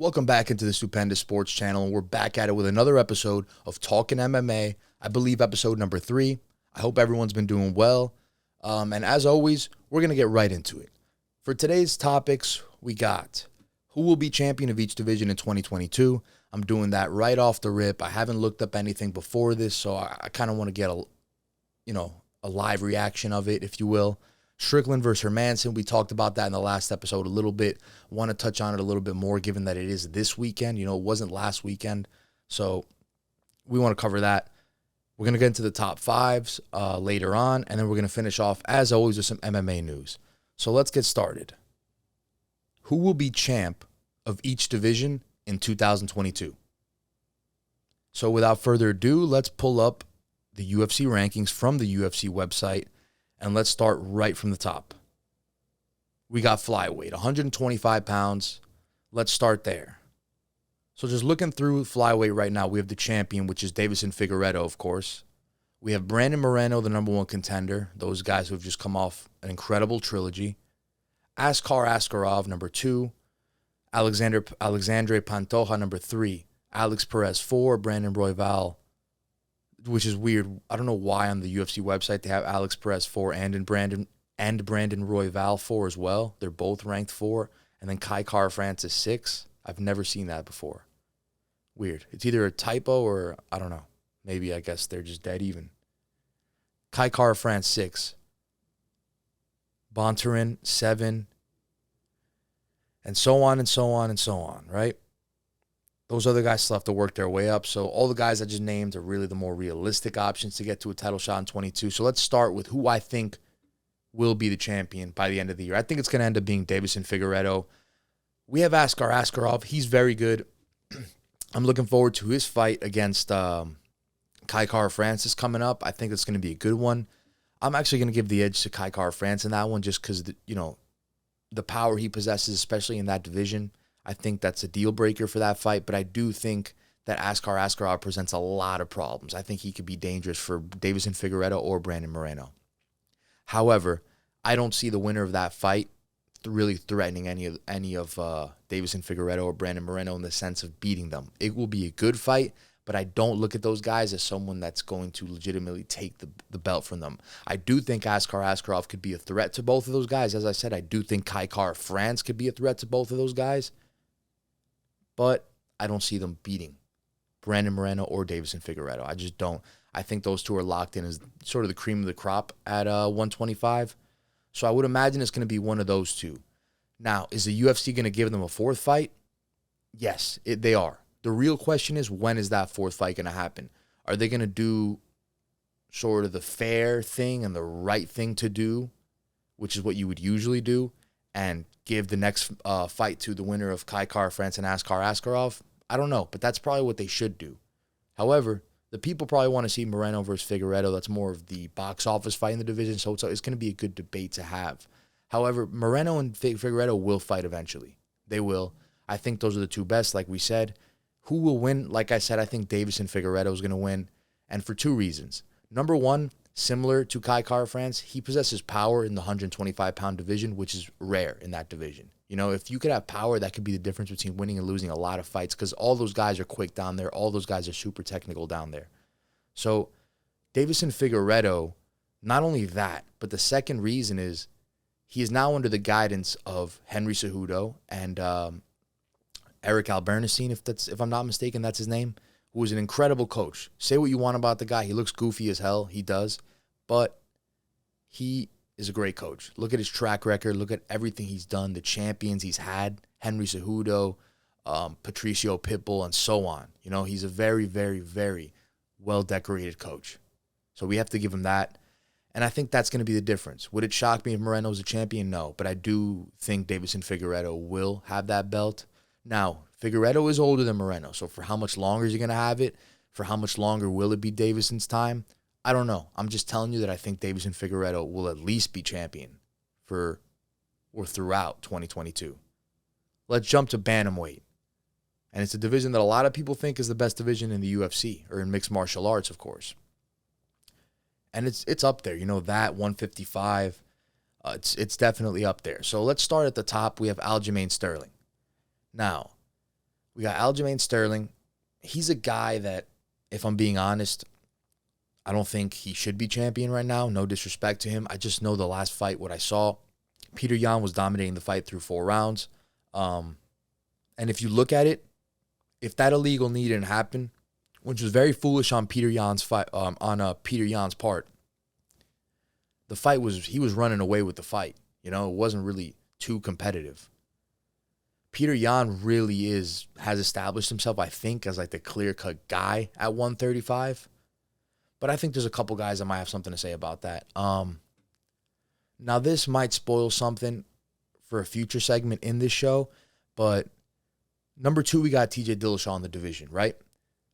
Welcome back into the Stupendous Sports Channel, and we're back at it with another episode of Talkin MMA. I believe episode number 3. I hope everyone's been doing well. And as always, we're going to get right into it. For today's topics, we got who will be champion of each division in 2022. I'm doing that right off the rip. I haven't looked up anything before this, so I kind of want to get a live reaction of it, if you will. Strickland versus Hermansson. We talked about that in the last episode a little bit. Want to touch on it a little bit more given that it is this weekend. It wasn't last weekend. So we want to cover that. We're going to get into the top fives later on, and then we're going to finish off, as always, with some MMA news. So let's get started. Who will be champ of each division in 2022? So without further ado, let's pull up the UFC rankings from the UFC website. And let's start right from the top. We got flyweight, 125 pounds. Let's start there. So just looking through flyweight right now, we have the champion, which is Deiveson Figueiredo, of course. We have Brandon Moreno, the number 1 contender. Those guys who have just come off an incredible trilogy. Askar Askarov, number 2. Alexandre Pantoja, number 3. Alex Perez, 4. Brandon Royval, which is weird. I don't know why on the UFC website they have Alex Perez 4 and Brandon Royval 4 as well. They're both ranked 4. And then Kai Kara Francis 6. I've never seen that before. Weird. It's either a typo or I don't know. Maybe I guess they're just dead even. Kai Kara France 6. Bontarin 7. And so on and so on and so on, right? Those other guys still have to work their way up. So all the guys I just named are really the more realistic options to get to a title shot in 22. So let's start with who I think will be the champion by the end of the year. I think it's going to end up being Deiveson Figueiredo. We have Askar Askarov. He's very good. I'm looking forward to his fight against Kai Kara Francis coming up. I think it's going to be a good one. I'm actually going to give the edge to Kai Kara France in that one just because, the power he possesses, especially in that division. I think that's a deal breaker for that fight, but I do think that Askar Askarov presents a lot of problems. I think he could be dangerous for Deiveson Figueiredo or Brandon Moreno. However, I don't see the winner of that fight really threatening any of Deiveson Figueiredo or Brandon Moreno in the sense of beating them. It will be a good fight, but I don't look at those guys as someone that's going to legitimately take the belt from them. I do think Askar Askarov could be a threat to both of those guys. As I said, I do think Kai Kara France could be a threat to both of those guys. But I don't see them beating Brandon Moreno or Deiveson Figueiredo. I just don't. I think those two are locked in as sort of the cream of the crop at 125. So I would imagine it's going to be one of those two. Now, is the UFC going to give them a 4th fight? Yes, they are. The real question is, when is that 4th fight going to happen? Are they going to do sort of the fair thing and the right thing to do, which is what you would usually do, and give the next fight to the winner of Kai Kara France and Askar Askarov? I don't know, but that's probably what they should do. However, the people probably want to see Moreno versus Figueiredo. That's more of the box office fight in the division, so it's going to be a good debate to have. However, Moreno and Figueiredo will fight eventually. They will. I think those are the two best, like we said. Who will win? Like I said, I think Deiveson Figueiredo is going to win, and for 2 reasons. Number 1, similar to Kai Kara France, he possesses power in the 125-pound division, which is rare in that division. If you could have power, that could be the difference between winning and losing a lot of fights because all those guys are quick down there. All those guys are super technical down there. So Deiveson Figueiredo, not only that, but the second reason is he is now under the guidance of Henry Cejudo and Eric Albernicine, if I'm not mistaken, that's his name, who is an incredible coach. Say what you want about the guy. He looks goofy as hell. He does. But he is a great coach. Look at his track record. Look at everything he's done, the champions he's had, Henry Cejudo, Patricio Pitbull, and so on. He's a very, very, very well-decorated coach. So we have to give him that. And I think that's going to be the difference. Would it shock me if Moreno's a champion? No. But I do think Deiveson Figueiredo will have that belt. Now, Figueiredo is older than Moreno. So for how much longer is he going to have it? For how much longer will it be Deiveson's time? I don't know. I'm just telling you that I think Deiveson Figueiredo will at least be champion throughout 2022. Let's jump to bantamweight. And it's a division that a lot of people think is the best division in the UFC, or in mixed martial arts, of course. And it's up there. That 155, it's definitely up there. So let's start at the top. We have Aljamain Sterling. Now, We got Aljamain Sterling. He's a guy that, if I'm being honest, I don't think he should be champion right now. No disrespect to him. I just know the last fight, what I saw, Peter Yan was dominating the fight through 4 rounds. And if you look at it, if that illegal knee didn't happen, which was very foolish on Peter Yan's fight, Peter Yan's part, the fight was, he was running away with the fight. You know, it wasn't really too competitive. Peter Yan really has established himself, I think, as like the clear-cut guy at 135. But I think there's a couple guys that might have something to say about that. Now, this might spoil something for a future segment in this show, but number 2, we got TJ Dillashaw in the division, right?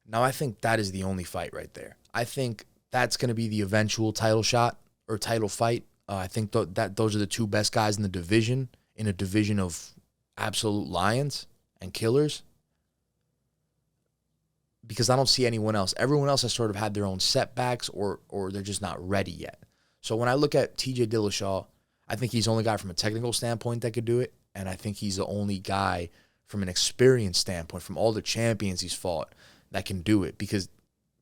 Now, I think that is the only fight right there. I think that's going to be the eventual title shot or title fight. I think that those are the 2 best guys in the division, in a division of absolute lions and killers, because I don't see anyone else. Everyone else has sort of had their own setbacks or they're just not ready yet. So when I look at TJ Dillashaw, I think he's the only guy from a technical standpoint that could do it, and I think he's the only guy from an experience standpoint, from all the champions he's fought, that can do it, because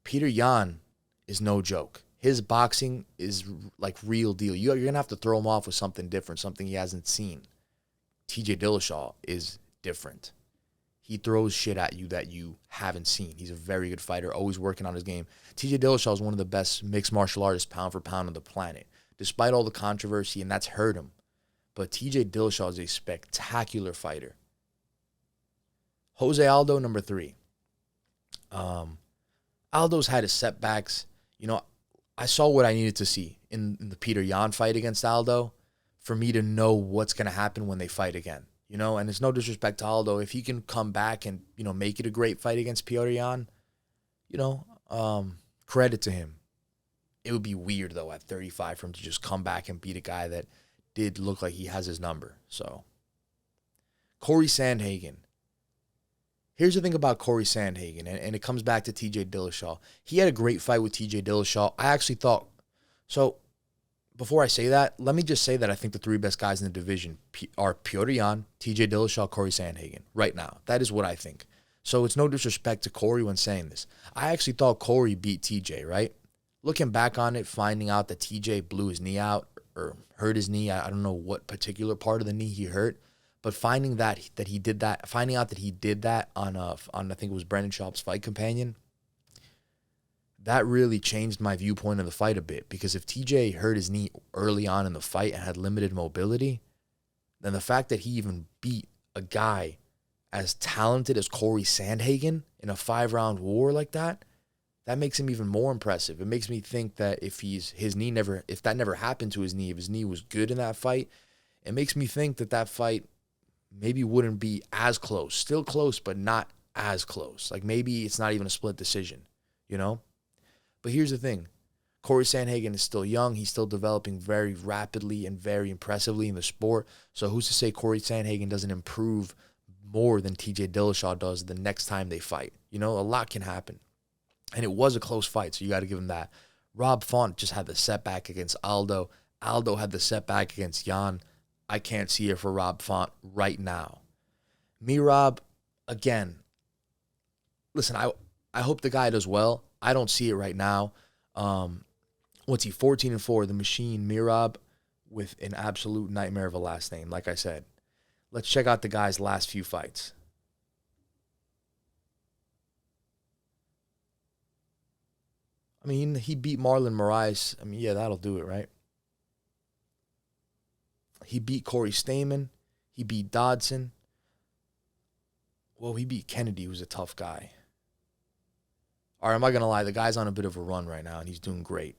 Peter Yan is no joke. His boxing is like real deal. You're going to have to throw him off with something different, something he hasn't seen. TJ Dillashaw is different. He throws shit at you that you haven't seen. He's a very good fighter, always working on his game. TJ Dillashaw is one of the best mixed martial artists pound for pound on the planet, despite all the controversy, and that's hurt him. But TJ Dillashaw is a spectacular fighter. Jose Aldo, number 3. Aldo's had his setbacks. You know, I saw what I needed to see in the Peter Yan fight against Aldo for me to know what's going to happen when they fight again. You know, and it's no disrespect to Aldo. If he can come back and, you know, make it a great fight against Peter Yan, you know, credit to him. It would be weird, though, at 35 for him to just come back and beat a guy that did look like he has his number. So, Corey Sandhagen. Here's the thing about Corey Sandhagen, and it comes back to TJ Dillashaw. He had a great fight with TJ Dillashaw. I actually thought, so before I say that, let me just say that I think the 3 best guys in the division are Petr Yan, TJ Dillashaw, Corey Sandhagen, right now. That is what I think. So it's no disrespect to Corey when saying this. I actually thought Corey beat TJ, right? Looking back on it, finding out that TJ blew his knee out or hurt his knee, I don't know what particular part of the knee he hurt, but finding out that he did that on I think it was Brendan Schaub's Fight Companion, that really changed my viewpoint of the fight a bit, because if TJ hurt his knee early on in the fight and had limited mobility, then the fact that he even beat a guy as talented as Corey Sandhagen in a 5-round war like that, that makes him even more impressive. It makes me think that if that never happened to his knee, if his knee was good in that fight, it makes me think that fight maybe wouldn't be as close. Still close, but not as close. Like maybe it's not even a split decision, you know? But here's the thing. Corey Sandhagen is still young. He's still developing very rapidly and very impressively in the sport. So who's to say Corey Sandhagen doesn't improve more than TJ Dillashaw does the next time they fight? You know, a lot can happen. And it was a close fight, so you got to give him that. Rob Font just had the setback against Aldo. Aldo had the setback against Yan. I can't see it for Rob Font right now. Me, Rob, again, listen, I hope the guy does well. I don't see it right now. What's he, 14-4, the machine, Mirab, with an absolute nightmare of a last name, like I said. Let's check out the guy's last few fights. I mean, he beat Marlon Moraes. I mean, yeah, that'll do it, right? He beat Corey Stamen. He beat Dodson. Well, he beat Kennedy, who's a tough guy. All right, I'm not going to lie. The guy's on a bit of a run right now, and he's doing great.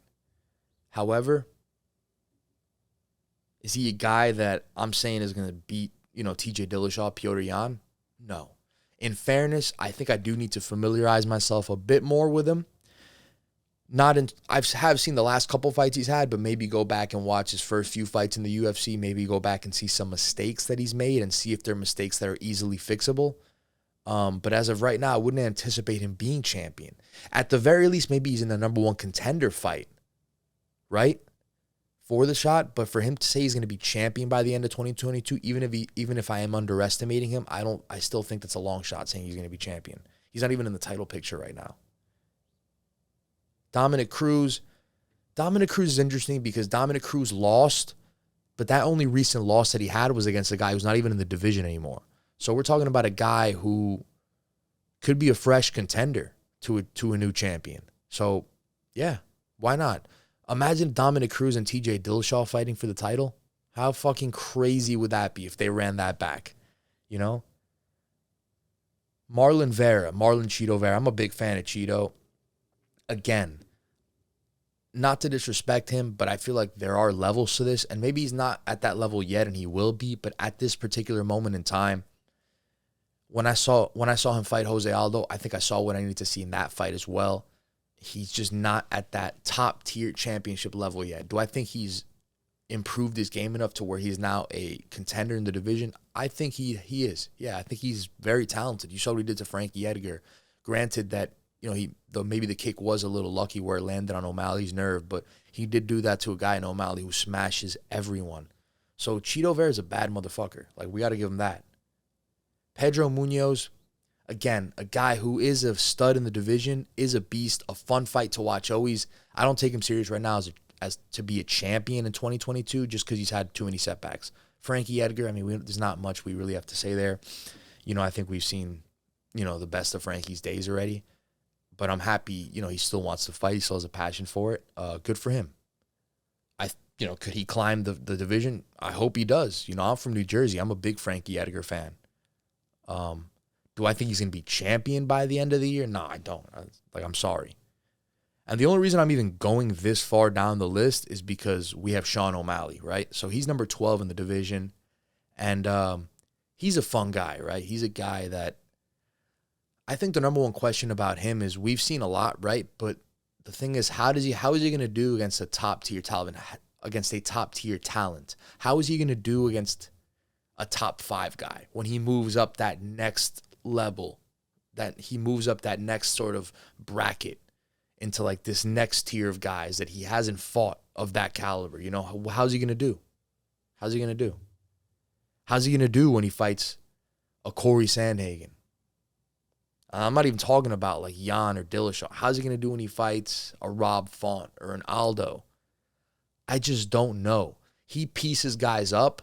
However, is he a guy that I'm saying is going to beat, TJ Dillashaw, Petr Yan? No. In fairness, I think I do need to familiarize myself a bit more with him. I have seen the last couple fights he's had, but maybe go back and watch his first few fights in the UFC. Maybe go back and see some mistakes that he's made and see if they're mistakes that are easily fixable. But as of right now, I wouldn't anticipate him being champion. At the very least, maybe he's in the number one contender fight, right? for the shot, but for him to say he's going to be champion by the end of 2022, even if I am underestimating him, I still think that's a long shot saying he's going to be champion. He's not even in the title picture right now. Dominic Cruz is interesting because Dominic Cruz lost, but that only recent loss that he had was against a guy who's not even in the division anymore. So we're talking about a guy who could be a fresh contender to a new champion. So, yeah, why not? Imagine Dominic Cruz and TJ Dillashaw fighting for the title. How fucking crazy would that be if they ran that back? You know? Marlon Cheeto Vera. I'm a big fan of Cheeto. Again, not to disrespect him, but I feel like there are levels to this, and maybe he's not at that level yet, and he will be, but at this particular moment in time, when I saw him fight Jose Aldo, I think I saw what I needed to see in that fight as well. He's just not at that top-tier championship level yet. Do I think he's improved his game enough to where he's now a contender in the division? I think he is. Yeah, I think he's very talented. You saw what he did to Frankie Edgar. Granted that, maybe the kick was a little lucky where it landed on O'Malley's nerve, but he did do that to a guy in O'Malley who smashes everyone. So Cheeto Vera is a bad motherfucker. Like, we got to give him that. Pedro Munoz, again, a guy who is a stud in the division, is a beast, a fun fight to watch always. I don't take him serious right now as to be a champion in 2022 just because he's had too many setbacks. Frankie Edgar, there's not much we really have to say there. I think we've seen, the best of Frankie's days already. But I'm happy, he still wants to fight. He still has a passion for it. Good for him. Could he climb the division? I hope he does. I'm from New Jersey. I'm a big Frankie Edgar fan. Do I think he's going to be champion by the end of the year? No, I don't. I'm sorry. And the only reason I'm even going this far down the list is because we have Sean O'Malley, right? So he's number 12 in the division. And he's a fun guy, right? He's a guy that I think the number one question about him is we've seen a lot, right? But the thing is, how is he going to do against a top-tier talent? How is he going to do against a top 5 guy when he moves up that next level, that he moves up that next sort of bracket into like this next tier of guys that he hasn't fought of that caliber? How's he going to do? How's he going to do? How's he going to do when he fights a Corey Sandhagen? I'm not even talking about like Jan or Dillashaw. How's he going to do when he fights a Rob Font or an Aldo? I just don't know. He pieces guys up,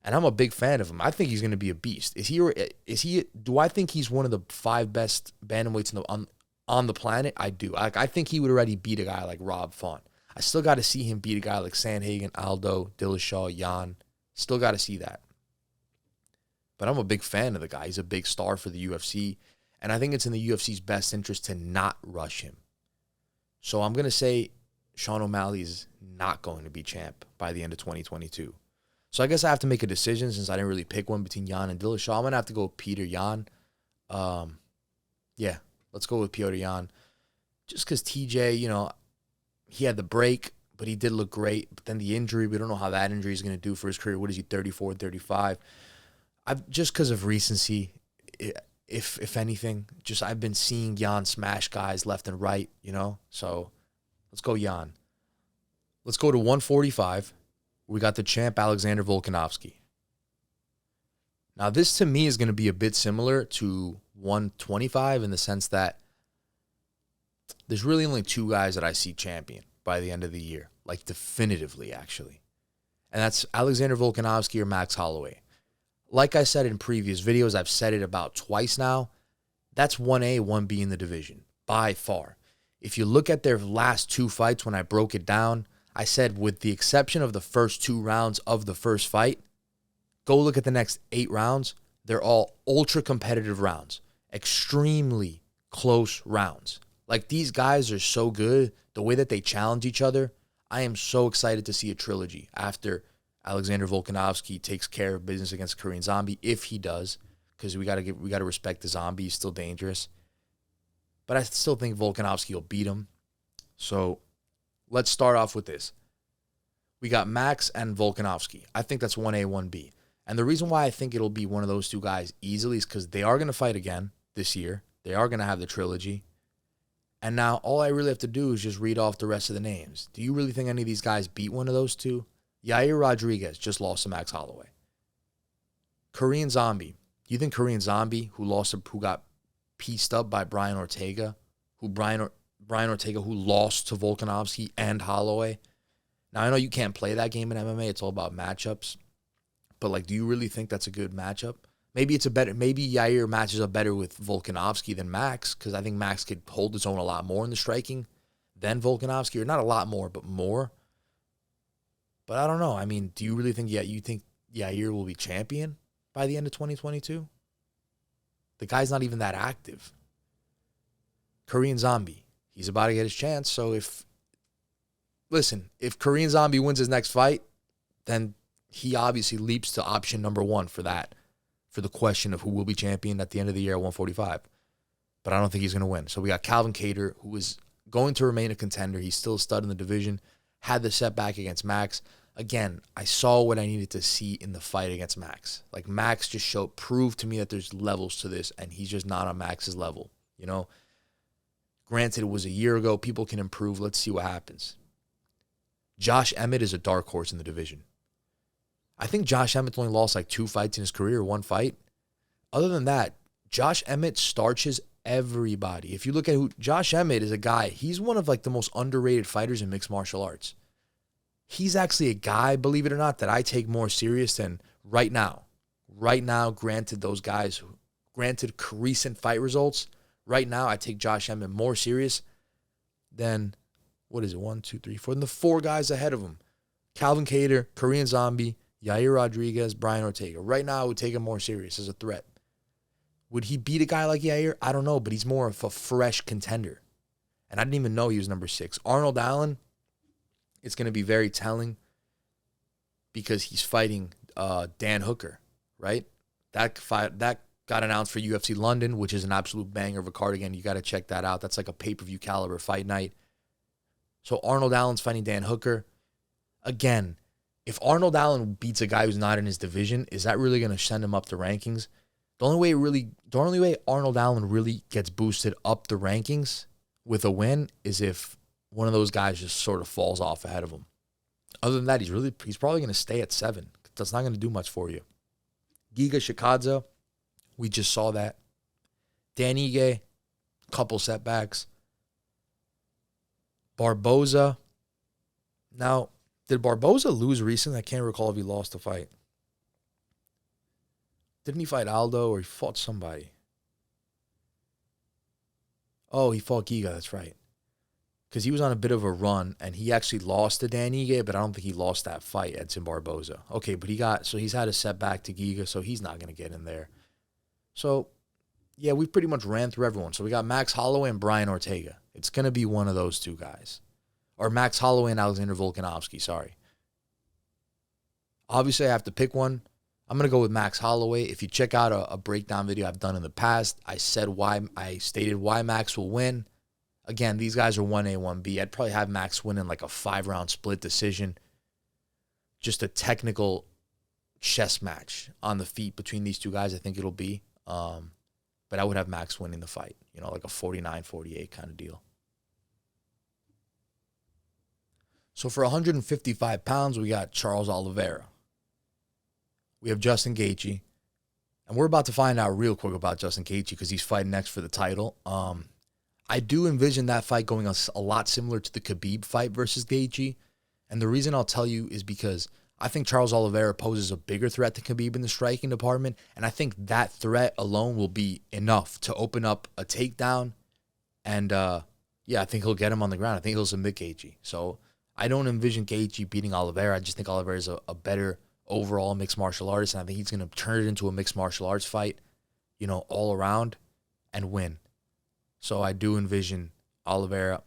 and I'm a big fan of him. I think he's going to be a beast. Do I think he's one of the 5 best bantamweights on the planet? I do. I think he would already beat a guy like Rob Font. I still got to see him beat a guy like Sandhagen, Aldo, Dillashaw, Jan. Still got to see that. But I'm a big fan of the guy. He's a big star for the UFC. And I think it's in the UFC's best interest to not rush him. So I'm going to say Sean O'Malley is not going to be champ by the end of 2022. So I guess I have to make a decision since I didn't really pick one between Jan and Dillashaw. I'm going to have to go with Peter Yan. Yeah, let's go with Peter Yan. Just because TJ, he had the break, but he did look great. But then the injury, we don't know how that injury is going to do for his career. What is he, 34, 35? Just because of recency, if anything, I've been seeing Jan smash guys left and right, So let's go Jan. Let's go to 145. We got the champ Alexander Volkanovski. Now, this to me is going to be a bit similar to 125 in the sense that there's really only 2 guys that I see champion by the end of the year, like definitively, actually. And that's Alexander Volkanovski or Max Holloway. Like I said in previous videos, I've said it about twice now, that's 1A, 1B in the division, by far. If you look at their last 2 fights when I broke it down, I said with the exception of the first 2 rounds of the first fight, go look at the next 8 rounds. They're all ultra-competitive rounds, extremely close rounds. Like, these guys are so good, the way that they challenge each other, I am so excited to see a trilogy after Alexander Volkanovski takes care of business against Korean Zombie, if he does, because we got to respect the Zombie. He's still dangerous. But I still think Volkanovski will beat him. So let's start off with this. We got Max and Volkanovski. I think that's 1A, 1B. And the reason why I think it'll be one of those 2 guys easily is because they are going to fight again this year. They are going to have the trilogy. And now all I really have to do is just read off the rest of the names. Do you really think any of these guys beat one of those two? Yair Rodriguez just lost to Max Holloway. Korean Zombie. You think Korean Zombie, who got pieced up by Brian Ortega, Brian Ortega who lost to Volkanovski and Holloway? Now, I know you can't play that game in MMA. It's all about matchups. But, like, do you really think that's a good matchup? Maybe Yair matches up better with Volkanovski than Max, because I think Max could hold his own a lot more in the striking than Volkanovski, or not a lot more, but more. But I don't know. I mean, do you really think you think Yair will be champion by the end of 2022? The guy's not even that active. Korean Zombie, he's about to get his chance. So if Korean Zombie wins his next fight, then he obviously leaps to option number one for the question of who will be champion at the end of the year at 145. But I don't think he's going to win. So we got Calvin Kattar, who is going to remain a contender. He's still a stud in the division. Had the setback against Max. Again, I saw what I needed to see in the fight against Max. Like, Max just proved to me that there's levels to this, and he's just not on Max's level. You know? Granted, it was a year ago. People can improve. Let's see what happens. Josh Emmett is a dark horse in the division. I think Josh Emmett only lost like 2 fights in his career, 1 fight. Other than that, Josh Emmett starches everybody. If you look at Josh Emmett is a guy, he's one of like the most underrated fighters in mixed martial arts. He's actually a guy, believe it or not, that I take more serious than right now. Right now, granted recent fight results, right now I take Josh Emmett more serious than, 1, 2, 3, 4, than the 4 guys ahead of him. Calvin Kattar, Korean Zombie, Yair Rodriguez, Brian Ortega. Right now, I would take him more serious as a threat. Would he beat a guy like Yair? I don't know, but he's more of a fresh contender. And I didn't even know he was number 6. Arnold Allen, it's going to be very telling because he's fighting Dan Hooker, right? That got announced for UFC London, which is an absolute banger of a card. Again, you got to check that out. That's like a pay-per-view caliber fight night. So Arnold Allen's fighting Dan Hooker. Again, if Arnold Allen beats a guy who's not in his division, is that really going to send him up the rankings? The only way Arnold Allen really gets boosted up the rankings with a win is if one of those guys just sort of falls off ahead of him. Other than that, he's probably going to stay at 7. That's not going to do much for you. Giga Chikadze, we just saw that. Dan Ige, couple setbacks. Barboza. Now, did Barboza lose recently? I can't recall if he lost the fight. Didn't he fight Aldo or he fought somebody? Oh, he fought Giga, that's right. Because he was on a bit of a run, and he actually lost to Dan Ige, but I don't think he lost that fight, Edson Barboza. Okay, but he's had a setback to Giga, so he's not going to get in there. So, yeah, we pretty much ran through everyone. So we got Max Holloway and Brian Ortega. It's going to be one of those 2 guys. Or Max Holloway and Alexander Volkanovski, sorry. Obviously, I have to pick one. I'm going to go with Max Holloway. If you check out a breakdown video I've done in the past, I stated why Max will win. Again, these guys are 1A, 1B. I'd probably have Max win in like a 5-round split decision. Just a technical chess match on the feet between these 2 guys, I think it'll be. But I would have Max winning the fight. You know, like a 49-48 kind of deal. So for 155 pounds, we got Charles Oliveira. We have Justin Gaethje. And we're about to find out real quick about Justin Gaethje because he's fighting next for the title. I do envision that fight going a lot similar to the Khabib fight versus Gaethje. And the reason I'll tell you is because I think Charles Oliveira poses a bigger threat to Khabib in the striking department. And I think that threat alone will be enough to open up a takedown. And, I think he'll get him on the ground. I think he'll submit Gaethje. So I don't envision Gaethje beating Oliveira. I just think Oliveira is a better overall mixed martial artist. And I think he's going to turn it into a mixed martial arts fight, all around and win. So I do envision Oliveira,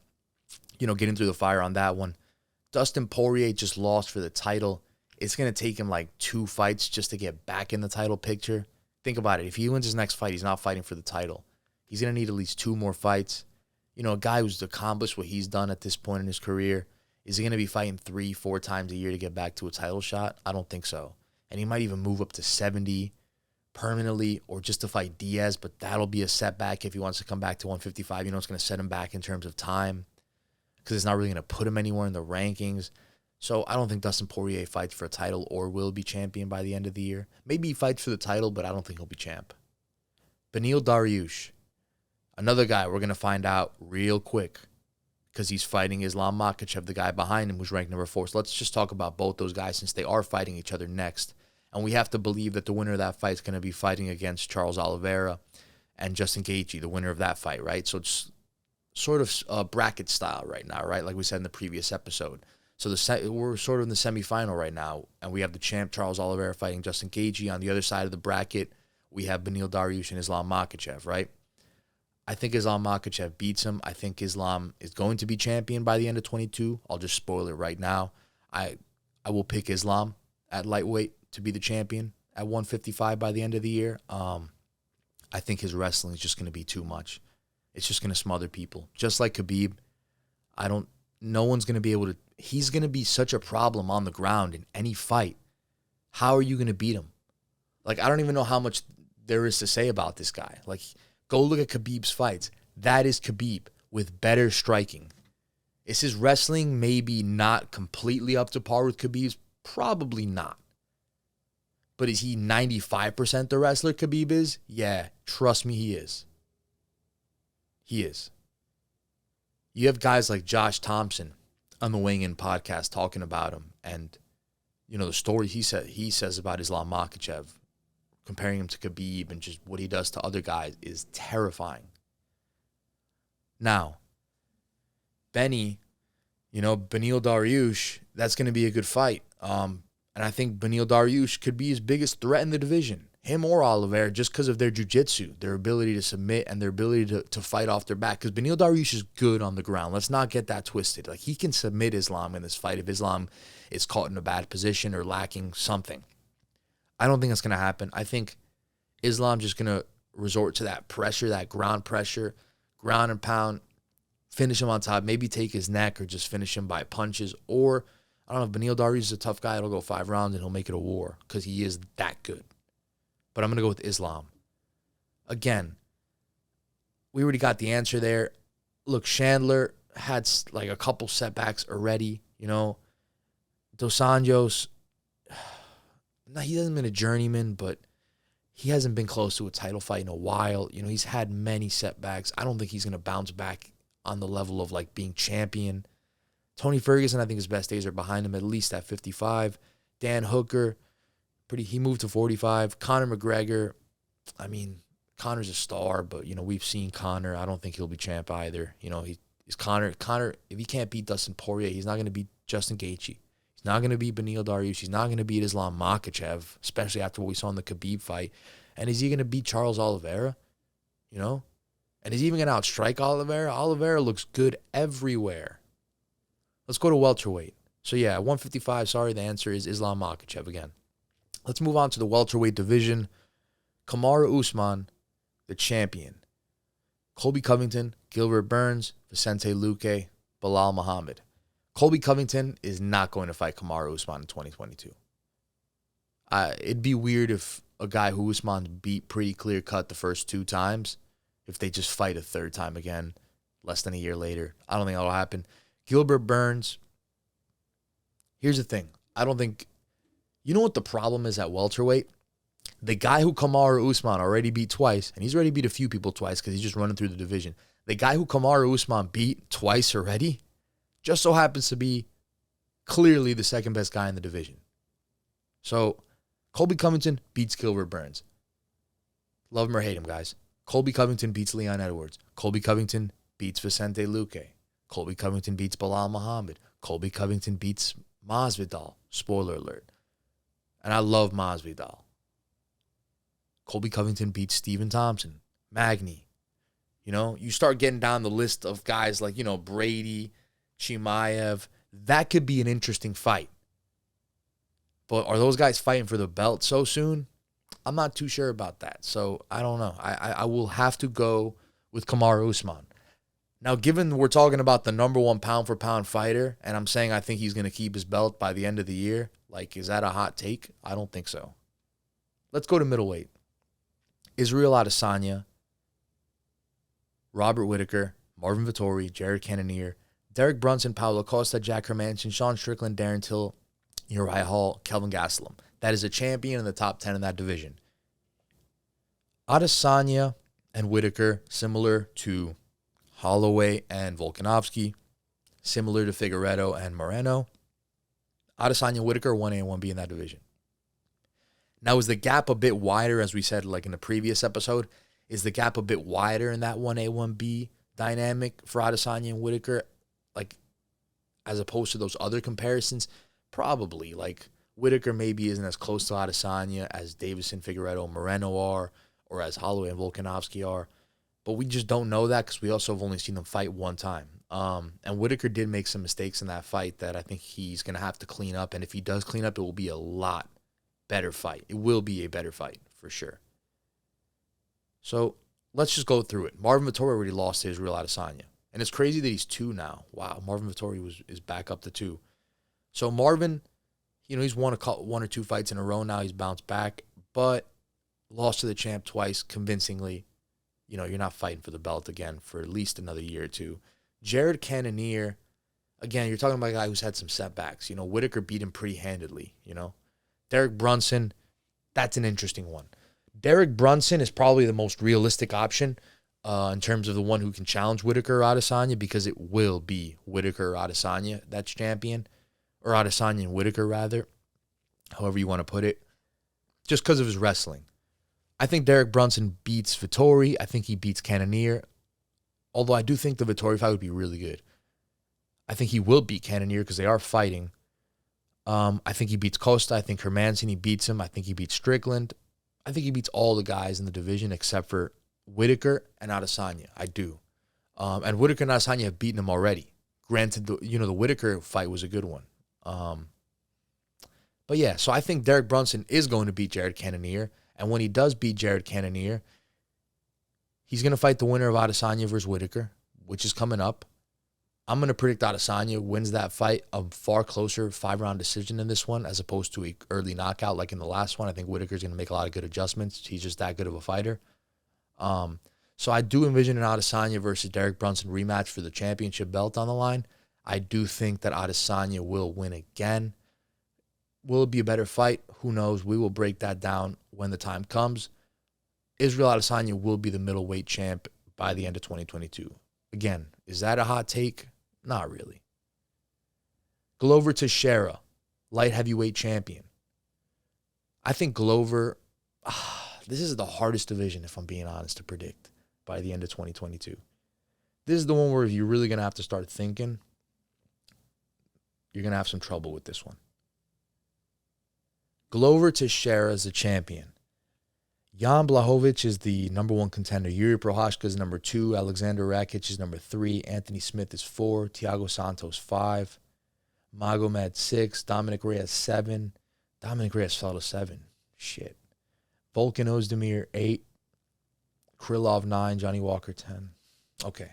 getting through the fire on that one. Dustin Poirier just lost for the title. It's going to take him like 2 fights just to get back in the title picture. Think about it. If he wins his next fight, he's not fighting for the title. He's going to need at least 2 more fights. A guy who's accomplished what he's done at this point in his career, is he going to be fighting 3-4 times a year to get back to a title shot? I don't think so. And he might even move up to 70 permanently or just to fight Diaz, but that'll be a setback if he wants to come back to 155. It's going to set him back in terms of time because it's not really going to put him anywhere in the rankings. So I don't think Dustin Poirier fights for a title or will be champion by the end of the year. Maybe he fights for the title, but I don't think he'll be champ. Beneil Dariush, another guy we're going to find out real quick because he's fighting Islam Makhachev, the guy behind him who's ranked number 4. So let's just talk about both those guys since they are fighting each other next. And we have to believe that the winner of that fight is going to be fighting against Charles Oliveira and Justin Gaethje, the winner of that fight, right? So it's sort of bracket style right now, right? Like we said in the previous episode. So we're sort of in the semifinal right now, and we have the champ Charles Oliveira fighting Justin Gaethje. On the other side of the bracket, we have Beneil Dariush and Islam Makhachev, right? I think Islam Makhachev beats him. I think Islam is going to be champion by the end of 22. I'll just spoil it right now. I will pick Islam at lightweight to be the champion at 155 by the end of the year. I think his wrestling is just going to be too much. It's just going to smother people. Just like Khabib, no one's going to be able to. He's going to be such a problem on the ground in any fight. How are you going to beat him? Like, I don't even know how much there is to say about this guy. Like, go look at Khabib's fights. That is Khabib with better striking. Is his wrestling maybe not completely up to par with Khabib's? Probably not. But is he 95% the wrestler Khabib is? Yeah, trust me, he is. He is. You have guys like Josh Thompson on the Weighing In podcast talking about him, and the story he says about Islam Makhachev, comparing him to Khabib and just what he does to other guys is terrifying. Now, Beneil Dariush, that's going to be a good fight. And I think Beneil Dariush could be his biggest threat in the division. Him or Oliveira, just because of their jiu-jitsu, their ability to submit and their ability to fight off their back. Because Beneil Dariush is good on the ground. Let's not get that twisted. Like, he can submit Islam in this fight if Islam is caught in a bad position or lacking something. I don't think that's going to happen. I think Islam's just going to resort to that pressure, that ground pressure, ground and pound, finish him on top, maybe take his neck or just finish him by punches. Or, I don't know, if Beneil Dariush is a tough guy, it'll go 5 rounds and he'll make it a war because he is that good. But I'm going to go with Islam. Again, we already got the answer there. Look, Chandler had like a couple setbacks already, Dos Anjos, he hasn't been a journeyman, but he hasn't been close to a title fight in a while. He's had many setbacks. I don't think he's going to bounce back on the level of like being champion. Tony Ferguson, I think his best days are behind him, at least at 55. Dan Hooker, he moved to 45. Conor McGregor, Conor's a star, but, we've seen Conor. I don't think he'll be champ either. He's Conor, if he can't beat Dustin Poirier, he's not going to beat Justin Gaethje. He's not going to beat Beneil Dariush. He's not going to beat Islam Makhachev, especially after what we saw in the Khabib fight. And is he going to beat Charles Oliveira? And is he even going to outstrike Oliveira? Oliveira looks good everywhere. Let's go to welterweight. So, yeah, 155, the answer is Islam Makhachev again. Let's move on to the welterweight division. Kamaru Usman, the champion. Colby Covington, Gilbert Burns, Vicente Luque, Bilal Muhammad. Colby Covington is not going to fight Kamaru Usman in 2022. It'd be weird if a guy who Usman beat pretty clear-cut the first 2 times, if they just fight a third time again less than a year later. I don't think that'll happen. Gilbert Burns, here's the thing. I don't think... You know what the problem is at welterweight? The guy who Kamaru Usman already beat twice, and he's already beat a few people twice because he's just running through the division. The guy who Kamaru Usman beat twice already just so happens to be clearly the second best guy in the division. So, Colby Covington beats Gilbert Burns. Love him or hate him, guys. Colby Covington beats Leon Edwards. Colby Covington beats Vicente Luque. Colby Covington beats Bilal Muhammad. Colby Covington beats Masvidal. Spoiler alert. And I love Masvidal. Colby Covington beats Stephen Thompson. Magny. You start getting down the list of guys like, Brady, Chimaev. That could be an interesting fight. But are those guys fighting for the belt so soon? I'm not too sure about that. So, I don't know. I will have to go with Kamaru Usman. Now, given we're talking about the number 1 pound-for-pound fighter, and I'm saying I think he's going to keep his belt by the end of the year, is that a hot take? I don't think so. Let's go to middleweight. Israel Adesanya, Robert Whittaker, Marvin Vettori, Jared Cannonier, Derek Brunson, Paulo Costa, Jack Hermansson, Sean Strickland, Darren Till, Uriah Hall, Kelvin Gastelum. That is a champion in the top 10 in that division. Adesanya and Whittaker, similar to Holloway and Volkanovski, similar to Figueiredo and Moreno. Adesanya and Whittaker, 1A and 1B in that division. Now, is the gap a bit wider, as we said like in the previous episode? Is the gap a bit wider in that 1A, 1B dynamic for Adesanya and Whittaker, like, as opposed to those other comparisons? Probably. Like, Whittaker maybe isn't as close to Adesanya as Davison, Figueiredo, and Moreno are, or as Holloway and Volkanovski are. But we just don't know that because we also have only seen them fight one time. And Whittaker did make some mistakes in that fight that I think he's going to have to clean up. And if he does clean up, it will be a lot better fight. It will be a better fight for sure. So let's just go through it. Marvin Vettori already lost to Israel Adesanya. And it's crazy that he's 2 now. Wow, Marvin Vettori is back up to 2. So Marvin, he's won 1 or 2 fights in a row now. He's bounced back, but lost to the champ twice convincingly. You're not fighting for the belt again for at least another year or 2. Jared Cannonier, again, you're talking about a guy who's had some setbacks. Whittaker beat him pretty handedly, Derek Brunson, that's an interesting one. Derek Brunson is probably the most realistic option in terms of the one who can challenge Whittaker or Adesanya, because it will be Whittaker or Adesanya that's champion, or Adesanya and Whittaker rather, however you want to put it, just because of his wrestling. I think Derek Brunson beats Vettori. I think he beats Cannonier, although I do think the Vettori fight would be really good. I think he will beat Cannonier because they are fighting. I think he beats Costa. I think Hermansson, he beats him. I think he beats Strickland. I think he beats all the guys in the division except for Whittaker and Adesanya. I do. And Whittaker and Adesanya have beaten him already. Granted, the Whittaker fight was a good one. But yeah, so I think Derek Brunson is going to beat Jared Cannonier. And when he does beat Jared Cannonier, he's going to fight the winner of Adesanya versus Whittaker, which is coming up. I'm going to predict Adesanya wins that fight, a far closer 5-round decision in this one, as opposed to an early knockout like in the last one. I think Whittaker's going to make a lot of good adjustments. He's just that good of a fighter. So I do envision an Adesanya versus Derek Brunson rematch for the championship belt on the line. I do think that Adesanya will win again. Will it be a better fight? Who knows? We will break that down when the time comes. Israel Adesanya will be the middleweight champ by the end of 2022. Again, is that a hot take? Not really. Glover Teixeira, light heavyweight champion. I think Glover, this is the hardest division, if I'm being honest, to predict by the end of 2022. This is the one where you're really going to have to start thinking. You're going to have some trouble with this one. Glover Teixeira is the champion. Jan Blachowicz is the number 1 contender. Yuri Prochazka is number 2. Alexander Rakic is number 3. Anthony Smith is 4. Thiago Santos 5. Magomed 6. Dominic Reyes 7. Dominic Reyes fell to 7. Shit. Volkan Ozdemir 8. Krylov 9. Johnny Walker 10. Okay.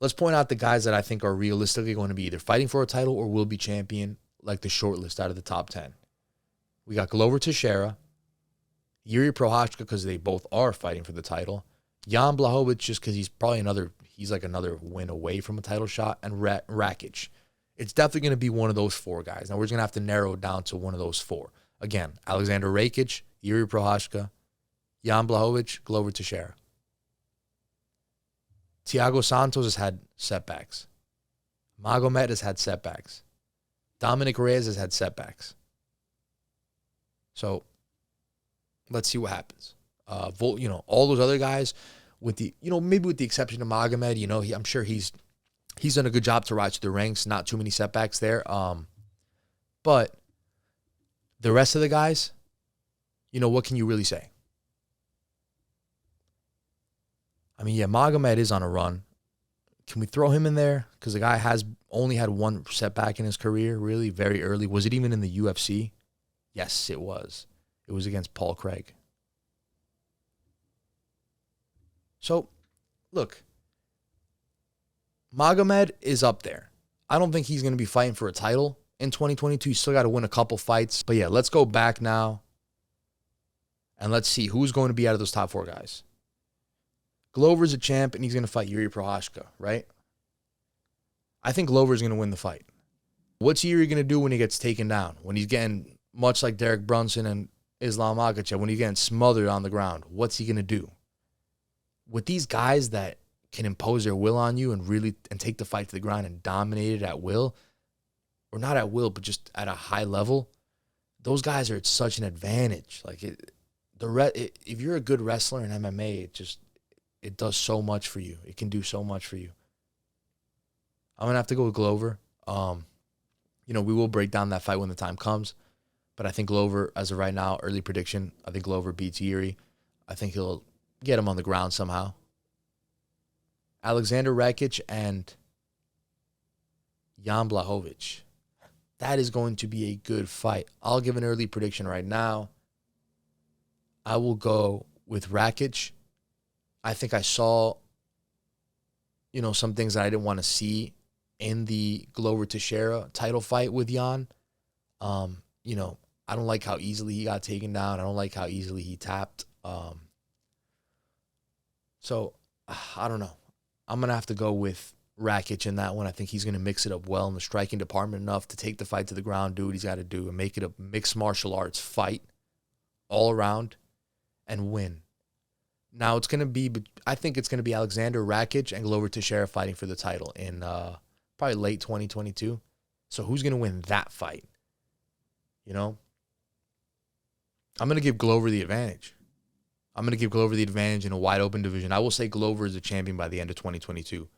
Let's point out the guys that I think are realistically going to be either fighting for a title or will be champion, like the short list out of the top 10. We got Glover Teixeira, Yuri Prochazka, because they both are fighting for the title, Jan Blachowicz, just because he's like another win away from a title shot, and Rakic. It's definitely going to be one of those 4 guys. Now we're just going to have to narrow it down to one of those 4. Again, Alexander Rakic, Yuri Prochazka, Jan Blachowicz, Glover Teixeira. Thiago Santos has had setbacks. Magomed has had setbacks. Dominic Reyes has had setbacks. So let's see what happens. All those other guys, with the maybe with the exception of Magomed, I'm sure he's done a good job to rise to the ranks. Not too many setbacks there. But the rest of the guys, what can you really say? I mean, yeah, Magomed is on a run. Can we throw him in there? Because the guy has only had 1 setback in his career, really, very early. Was it even in the UFC? Yes, it was. It was against Paul Craig. So, look, Magomed is up there. I don't think he's going to be fighting for a title in 2022. He's still got to win a couple fights. But yeah, let's go back now And let's see who's going to be out of those top 4 guys. Glover's a champ, and he's going to fight Yuri Prochazka, right? I think Glover's going to win the fight. What's Yuri going to do when he gets taken down? When he's getting, much like Derek Brunson and Islam Makhachev, when he's getting smothered on the ground, what's he going to do? With these guys that can impose their will on you and take the fight to the ground and dominate it at will, or not at will, but just at a high level, those guys are at such an advantage. Like, if you're a good wrestler in MMA, it does so much for you. It can do so much for you. I'm going to have to go with Glover. We will break down that fight when the time comes. But I think Glover, as of right now, early prediction, I think Glover beats Yuri. I think he'll get him on the ground somehow. Alexander Rakic and Jan Blachowicz. That is going to be a good fight. I'll give an early prediction right now. I will go with Rakic. I think I saw, some things that I didn't want to see in the Glover Teixeira title fight with Jan. I don't like how easily he got taken down. I don't like how easily he tapped. So, I don't know. I'm going to have to go with Rakic in that one. I think he's going to mix it up well in the striking department enough to take the fight to the ground, do what he's got to do, and make it a mixed martial arts fight all around and win. Now, I think it's going to be Alexander Rakic and Glover Teixeira fighting for the title in probably late 2022. So who's going to win that fight? I'm going to give Glover the advantage. I'm going to give Glover the advantage in a wide open division. I will say Glover is a champion by the end of 2022.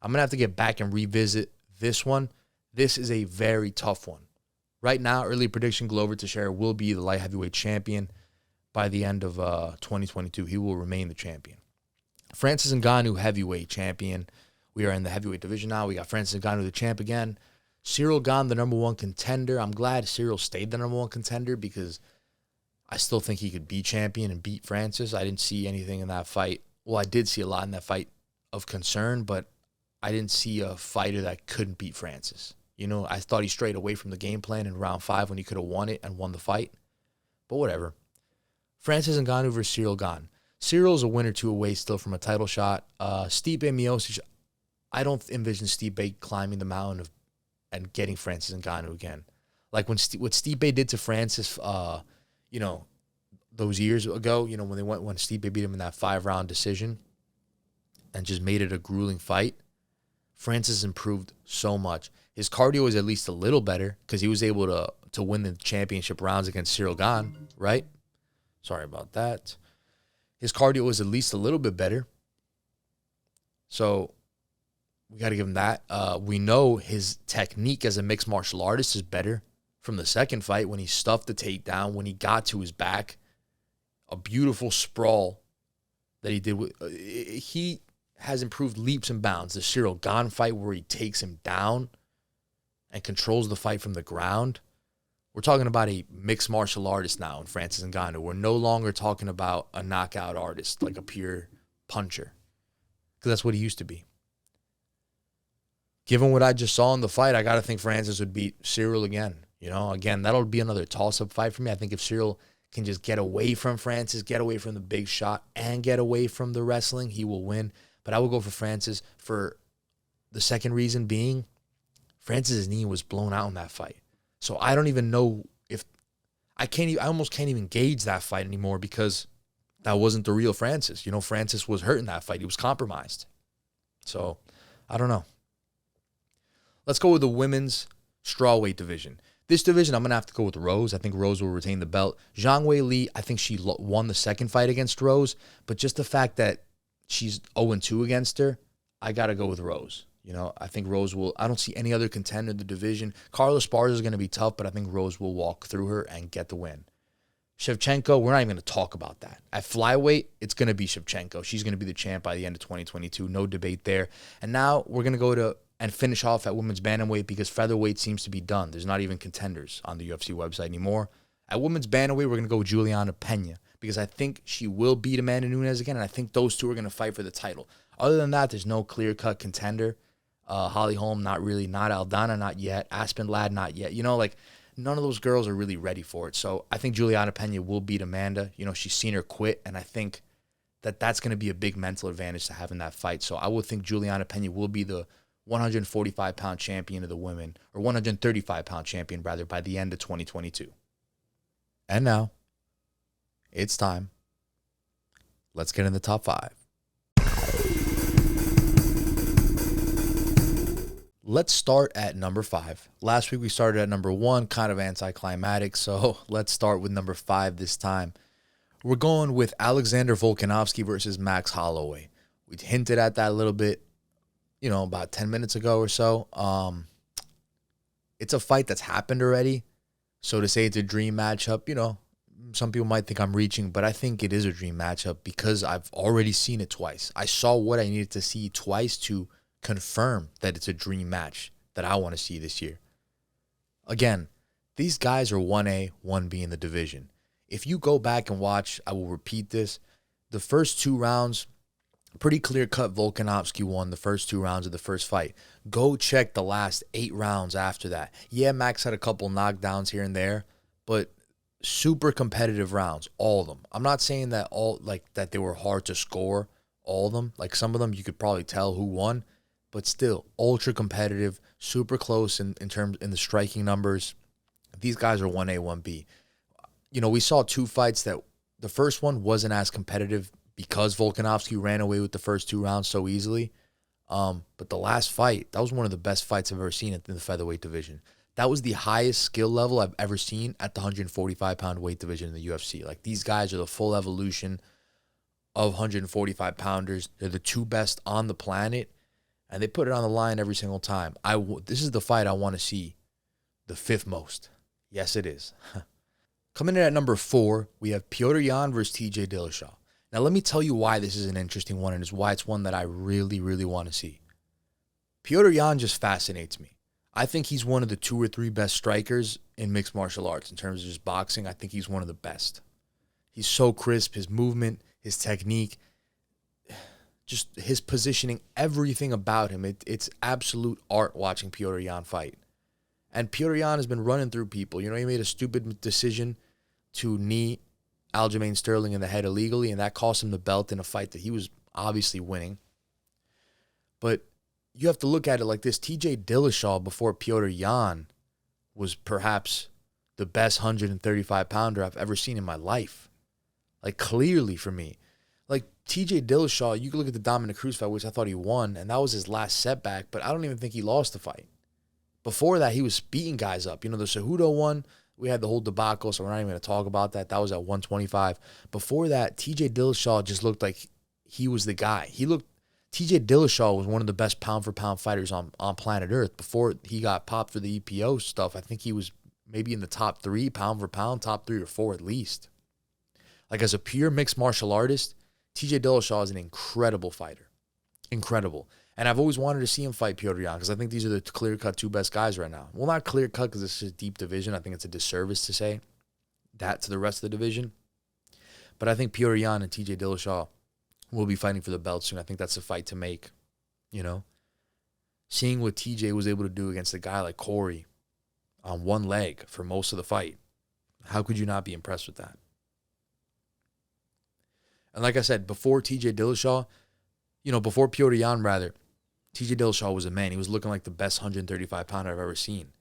I'm going to have to get back and revisit this one. This is a very tough one. Right now, early prediction, Glover Teixeira will be the light heavyweight champion by the end of 2022. He will remain the champion. Francis Ngannou, heavyweight champion. We are in the heavyweight division now. We got Francis Ngannou, the champ again. Cyril Gane, the number 1 contender. I'm glad Cyril stayed the number 1 contender because I still think he could be champion and beat Francis. I didn't see anything in that fight. Well, I did see a lot in that fight of concern, but I didn't see a fighter that couldn't beat Francis. I thought he strayed away from the game plan in round 5 when he could have won it and won the fight. But whatever. Francis Ngannou versus Cyril Gane. Cyril's a winner 2 away still from a title shot. Stipe Miocic, I don't envision Stipe climbing the mountain and getting Francis Ngannou again. Like what Stipe did to Francis, those years ago, when Stipe beat him in that 5-round decision and just made it a grueling fight. Francis improved so much. His cardio is at least a little better because he was able to win the championship rounds against Cyril Gane, right? Sorry about that. His cardio was at least a little bit better. So we got to give him that. We know his technique as a mixed martial artist is better from the second fight when he stuffed the takedown, when he got to his back. A beautiful sprawl that he did. He has improved leaps and bounds. The Cyril Gane fight where he takes him down and controls the fight from the ground. We're talking about a mixed martial artist now in Francis Ngannou. We're no longer talking about a knockout artist, like a pure puncher. Because that's what he used to be. Given what I just saw in the fight, I got to think Francis would beat Cyril again. Again, that'll be another toss-up fight for me. I think if Cyril can just get away from Francis, get away from the big shot, and get away from the wrestling, he will win. But I will go for Francis for the second reason being Francis' knee was blown out in that fight. So I don't even know if I almost can't even gauge that fight anymore because that wasn't the real Francis. Francis was hurt in that fight. He was compromised. So I don't know. Let's go with the women's strawweight division. This division, I'm going to have to go with Rose. I think Rose will retain the belt. Zhang Wei Li, I think she won the second fight against Rose. But just the fact that she's 0-2 against her, I got to go with Rose. I think Rose will. I don't see any other contender in the division. Carla Esparza is going to be tough, but I think Rose will walk through her and get the win. Shevchenko, we're not even going to talk about that. At flyweight, it's going to be Shevchenko. She's going to be the champ by the end of 2022. No debate there. And now we're going to go and finish off at women's bantamweight because featherweight seems to be done. There's not even contenders on the UFC website anymore. At women's bantamweight, we're going to go with Juliana Pena because I think she will beat Amanda Nunes again, and I think those two are going to fight for the title. Other than that, there's no clear-cut contender. Holly Holm, not really. Not Aldana, not yet. Aspen Ladd, not yet. none of those girls are really ready for it. So I think Juliana Pena will beat Amanda. You know, she's seen her quit, and I think that's going to be a big mental advantage to have in that fight. So I would think Juliana Pena will be the 145-pound champion of the women, or 135-pound champion, rather, by the end of 2022. And now, it's time. Let's get in the top 5. Let's start at number 5. Last week we started at number 1, kind of anticlimactic, so let's start with number 5 this time. We're going with Alexander Volkanovski versus Max Holloway. We hinted at that a little bit, you know, about 10 minutes ago or so. It's a fight that's happened already, so to say it's a dream matchup, you know, some people might think I'm reaching, but I think it is a dream matchup because I've already seen it twice. I saw what I needed to see twice to confirm that it's a dream match that I want to see this year. Again, these guys are 1A, 1B in the division. If you go back and watch, I will repeat this, the first 2 rounds, pretty clear-cut Volkanovski won the first 2 rounds of the first fight. Go check the last 8 rounds after that. Yeah, Max had a couple knockdowns here and there, but super competitive rounds, all of them. I'm not saying that that they were hard to score, all of them. Like some of them you could probably tell who won, but still ultra competitive, super close in the striking numbers. These guys are 1A, 1B. You know, we saw 2 fights that the first one wasn't as competitive because Volkanovski ran away with the first 2 rounds so easily. But the last fight, that was one of the best fights I've ever seen in the featherweight division. That was the highest skill level I've ever seen at the 145-pound weight division in the UFC. Like, these guys are the full evolution of 145-pounders. They're the 2 best on the planet, and they put it on the line every single time. This is the fight I want to see the 5th most. Yes, it is. Coming in at number 4, we have Petr Yan versus TJ Dillashaw. Now, let me tell you why this is an interesting one, and it's why it's one that I really, really want to see. Petr Yan just fascinates me. I think he's one of the 2 or 3 best strikers in mixed martial arts in terms of just boxing. I think he's one of the best. He's so crisp, his movement, his technique, just his positioning, everything about him. It's absolute art watching Petr Yan fight. And Petr Yan has been running through people. You know, he made a stupid decision to knee Aljamain Sterling in the head illegally, and that cost him the belt in a fight that he was obviously winning. But you have to look at it like this. TJ Dillashaw before Petr Yan was perhaps the best 135-pounder I've ever seen in my life. Like, clearly for me. Like, TJ Dillashaw, you can look at the Dominic Cruz fight, which I thought he won, and that was his last setback, but I don't even think he lost the fight. Before that, he was beating guys up. You know, the Cejudo one, we had the whole debacle, so we're not even going to talk about that. That was at 125. Before that, TJ Dillashaw just looked like he was the guy. TJ Dillashaw was one of the best pound-for-pound fighters on planet Earth. Before he got popped for the EPO stuff, I think he was maybe in the top 3, pound-for-pound, top 3 or 4 at least. Like, as a pure mixed martial artist, TJ Dillashaw is an incredible fighter. Incredible. And I've always wanted to see him fight Petr Yan because I think these are the clear-cut 2 best guys right now. Well, not clear-cut because it's a deep division. I think it's a disservice to say that to the rest of the division. But I think Petr Yan and TJ Dillashaw will be fighting for the belt soon. I think that's a fight to make, you know. Seeing what TJ was able to do against a guy like Corey on one leg for most of the fight, how could you not be impressed with that? And like I said, before TJ Dillashaw, before Petr Yan rather, TJ Dillashaw was a man. He was looking like the best 135-pounder I've ever seen.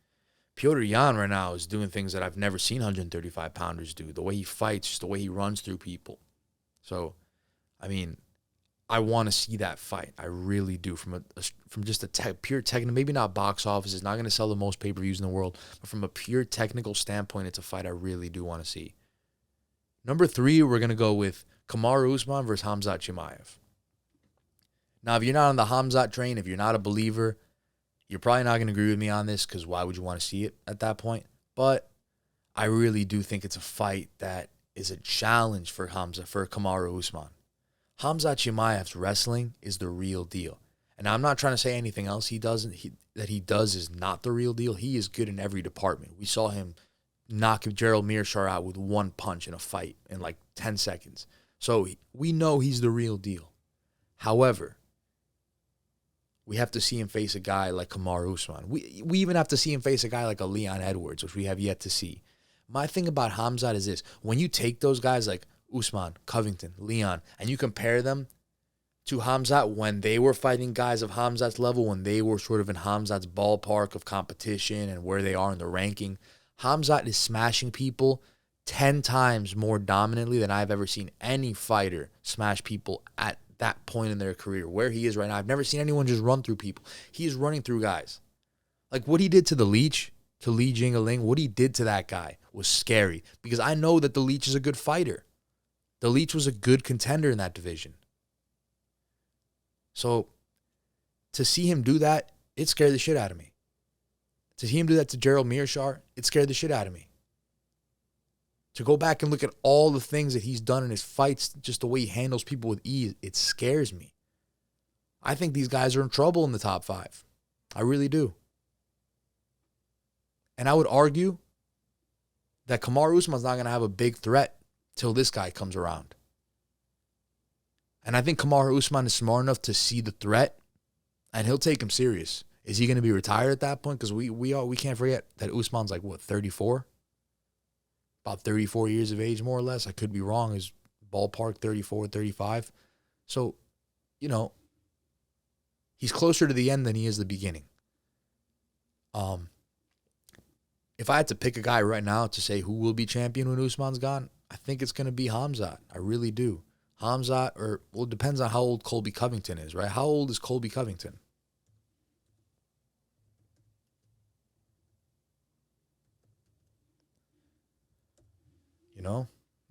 Petr Yan right now is doing things that I've never seen 135-pounders do. The way he fights, just the way he runs through people. So, I mean, I want to see that fight. I really do. From just a pure technical, maybe not box office. It's not going to sell the most pay-per-views in the world. But from a pure technical standpoint, it's a fight I really do want to see. Number 3, we're going to go with Kamaru Usman versus Khamzat Chimaev. Now, if you're not on the Khamzat train, if you're not a believer, you're probably not going to agree with me on this because why would you want to see it at that point? But I really do think it's a fight that is a challenge for Kamaru Usman. Khamzat Chimaev's wrestling is the real deal. And I'm not trying to say anything else he does is not the real deal. He is good in every department. We saw him knock Gerald Mearshar out with one punch in a fight in like 10 seconds. So we know he's the real deal. However, We have to see him face a guy like Kamaru Usman. We even have to see him face a guy like a Leon Edwards, which we have yet to see. My thing about Khamzat is this. When you take those guys like Usman, Covington, Leon, and you compare them to Khamzat when they were fighting guys of Khamzat's level, when they were sort of in Khamzat's ballpark of competition and where they are in the ranking, Khamzat is smashing people 10 times more dominantly than I've ever seen any fighter smash people at that point in their career, where he is right now. I've never seen anyone just run through people. He is running through guys. Like what he did to the Leech, to Li Jingaling, what he did to that guy was scary, because I know that the Leech is a good fighter. The Leech was a good contender in that division. So to see him do that, it scared the shit out of me. To see him do that to Gerald Mearshart, it scared the shit out of me. To go back and look at all the things that he's done in his fights, just the way he handles people with ease, it scares me. I think these guys are in trouble in the top 5. I really do. And I would argue that Kamaru Usman's not going to have a big threat till this guy comes around. And I think Kamaru Usman is smart enough to see the threat, and he'll take him serious. Is he going to be retired at that point? Because we can't forget that Usman's like, what, 34? About 34 years of age, more or less. I could be wrong. His ballpark, 34, 35. So, he's closer to the end than he is the beginning. If I had to pick a guy right now to say who will be champion when Usman's gone, I think it's going to be Khamzat. I really do. Khamzat, it depends on how old Colby Covington is, right? How old is Colby Covington?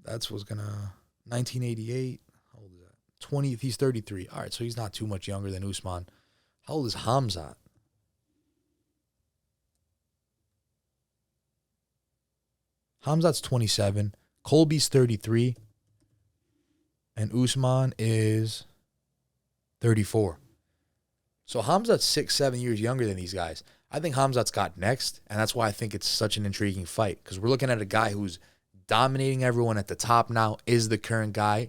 That's what's going to... 1988. How old is that? 20. He's 33. All right, so he's not too much younger than Usman. How old is Khamzat? Khamzat's 27. Colby's 33. And Usman is 34. So Khamzat's 6-7 years younger than these guys. I think Khamzat's got next, and that's why I think it's such an intriguing fight, because we're looking at a guy who's dominating everyone at the top now, is the current guy,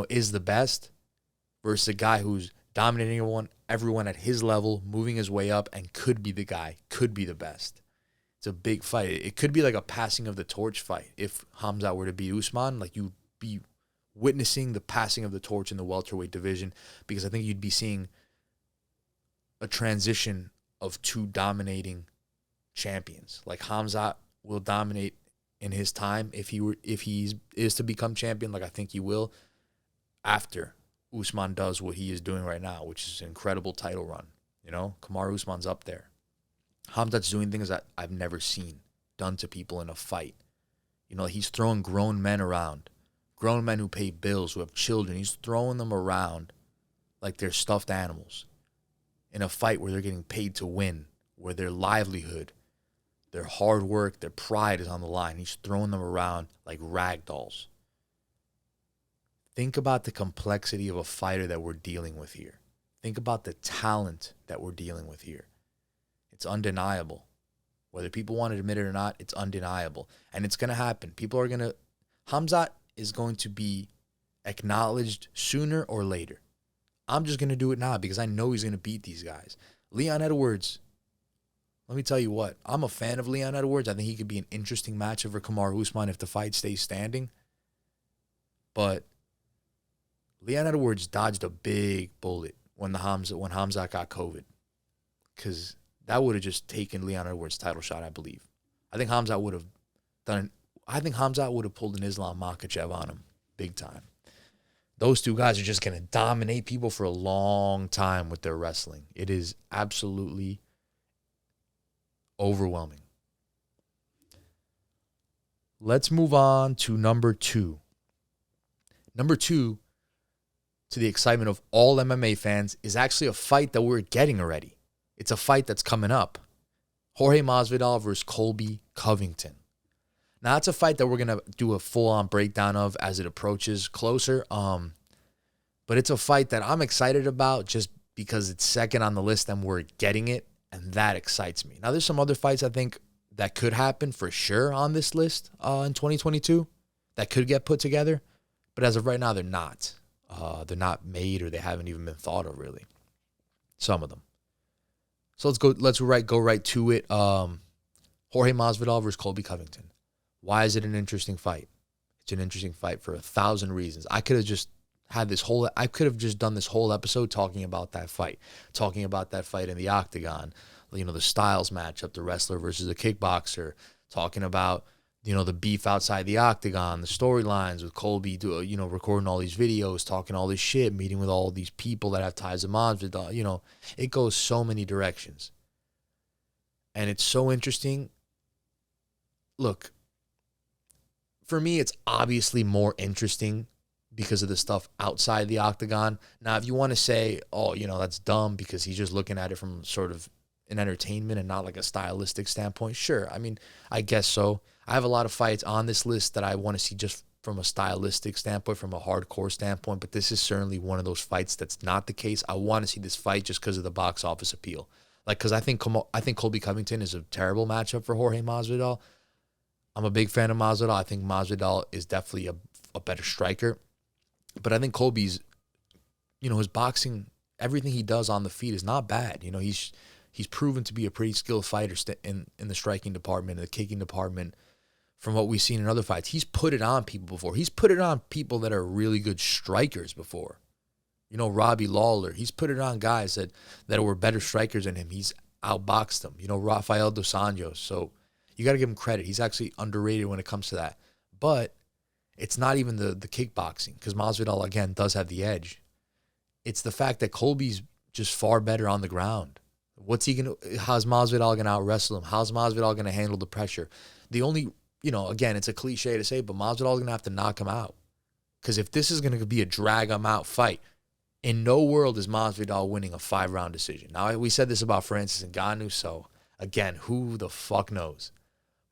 is the best, versus a guy who's dominating everyone at his level, moving his way up, and could be the guy, could be the best. It's a big fight. It could be like a passing of the torch fight. If Khamzat were to beat Usman, like you'd be witnessing the passing of the torch in the welterweight division, because I think you'd be seeing a transition of two dominating champions. Like Khamzat will dominate in his time if he is to become champion, like I think he will, after Usman does what he is doing right now, which is an incredible title run. Kamaru Usman's up there. Khamzat's doing things that I've never seen done to people in a fight. He's throwing grown men around. Grown men who pay bills, who have children. He's throwing them around like they're stuffed animals in a fight where they're getting paid to win, where their livelihood, their hard work, their pride is on the line. He's throwing them around like rag dolls. Think about the complexity of a fighter that we're dealing with here. Think about the talent that we're dealing with here. It's undeniable. Whether people want to admit it or not, it's undeniable. And it's going to happen. Khamzat is going to be acknowledged sooner or later. I'm just going to do it now because I know he's going to beat these guys. Leon Edwards, let me tell you what. I'm a fan of Leon Edwards. I think he could be an interesting matchup for Kamaru Usman if the fight stays standing. But Leon Edwards dodged a big bullet when Khamzat got COVID, because that would have just taken Leon Edwards' title shot, I believe. I think Khamzat would have pulled an Islam Makhachev on him big time. Those two guys are just going to dominate people for a long time with their wrestling. It is absolutely overwhelming. Let's move on to number 2. Number 2, to the excitement of all MMA fans, is actually a fight that we're getting already. It's a fight that's coming up. Jorge Masvidal versus Colby Covington. Now, that's a fight that we're going to do a full-on breakdown of as it approaches closer. But it's a fight that I'm excited about just because it's second on the list and we're getting it, and that excites me. Now, there's some other fights I think that could happen for sure on this list in 2022 that could get put together. But as of right now, they're not. They're not made, or they haven't even been thought of, really. Some of them. So let's go right to it. Jorge Masvidal versus Colby Covington. Why is it an interesting fight? It's an interesting fight for 1,000 reasons. I could have just done this whole episode talking about that fight in the octagon, the Styles matchup, the wrestler versus the kickboxer, talking about, the beef outside the octagon, the storylines with Colby, recording all these videos, talking all this shit, meeting with all these people that have ties to Masvidal. It goes so many directions. And it's so interesting. Look, for me, it's obviously more interesting because of the stuff outside the octagon. Now, if you want to say, oh, that's dumb because he's just looking at it from sort of an entertainment and not like a stylistic standpoint, sure. I mean, I guess so. I have a lot of fights on this list that I want to see just from a stylistic standpoint, from a hardcore standpoint, but this is certainly one of those fights that's not the case. I want to see this fight just because of the box office appeal. Because I think Colby Covington is a terrible matchup for Jorge Masvidal. I'm a big fan of Masvidal. I think Masvidal is definitely a better striker. But I think Colby's, his boxing, everything he does on the feet is not bad. He's proven to be a pretty skilled fighter in the striking department, in the kicking department, from what we've seen in other fights. He's put it on people before. He's put it on people that are really good strikers before. Robbie Lawler. He's put it on guys that were better strikers than him. He's outboxed them. Rafael dos Anjos. So you got to give him credit. He's actually underrated when it comes to that. But it's not even the kickboxing, because Masvidal, again, does have the edge. It's the fact that Colby's just far better on the ground. How's Masvidal going to out-wrestle him? How's Masvidal going to handle the pressure? The only, again, it's a cliche to say, but Masvidal's going to have to knock him out. Because if this is going to be a drag-him-out fight, in no world is Masvidal winning a 5-round decision. Now, we said this about Francis Ngannou, so, again, who the fuck knows?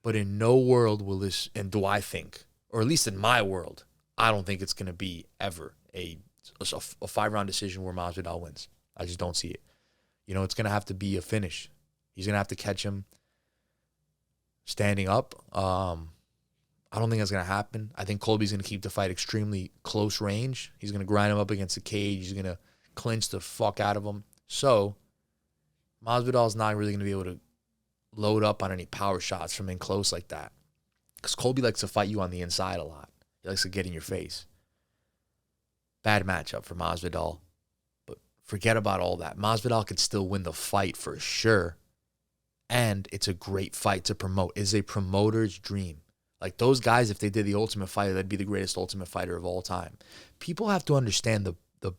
But in no world will this, and do I think, or at least in my world, I don't think it's going to be ever a 5-round decision where Masvidal wins. I just don't see it. It's going to have to be a finish. He's going to have to catch him standing up. I don't think that's going to happen. I think Colby's going to keep the fight extremely close range. He's going to grind him up against the cage. He's going to clinch the fuck out of him. So Masvidal's not really going to be able to load up on any power shots from in close like that. Because Colby likes to fight you on the inside a lot. He likes to get in your face. Bad matchup for Masvidal. But forget about all that. Masvidal could still win the fight for sure. And it's a great fight to promote. It's a promoter's dream. Like those guys, if they did the Ultimate Fighter, that'd be the greatest Ultimate Fighter of all time. People have to understand the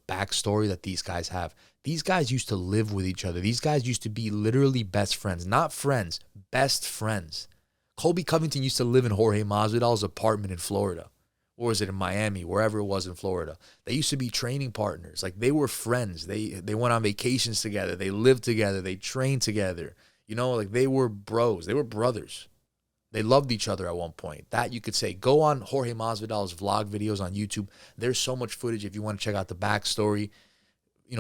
backstory that these guys have. These guys used to live with each other. These guys used to be literally best friends. Not friends, best friends. Colby Covington used to live in Jorge Masvidal's apartment in Florida. Or was it in Miami? Wherever it was in Florida. They used to be training partners. Like they were friends. They went on vacations together. They lived together. They trained together. Like they were bros. They were brothers. They loved each other at one point. That you could say. Go on Jorge Masvidal's vlog videos on YouTube. There's so much footage if you want to check out the backstory.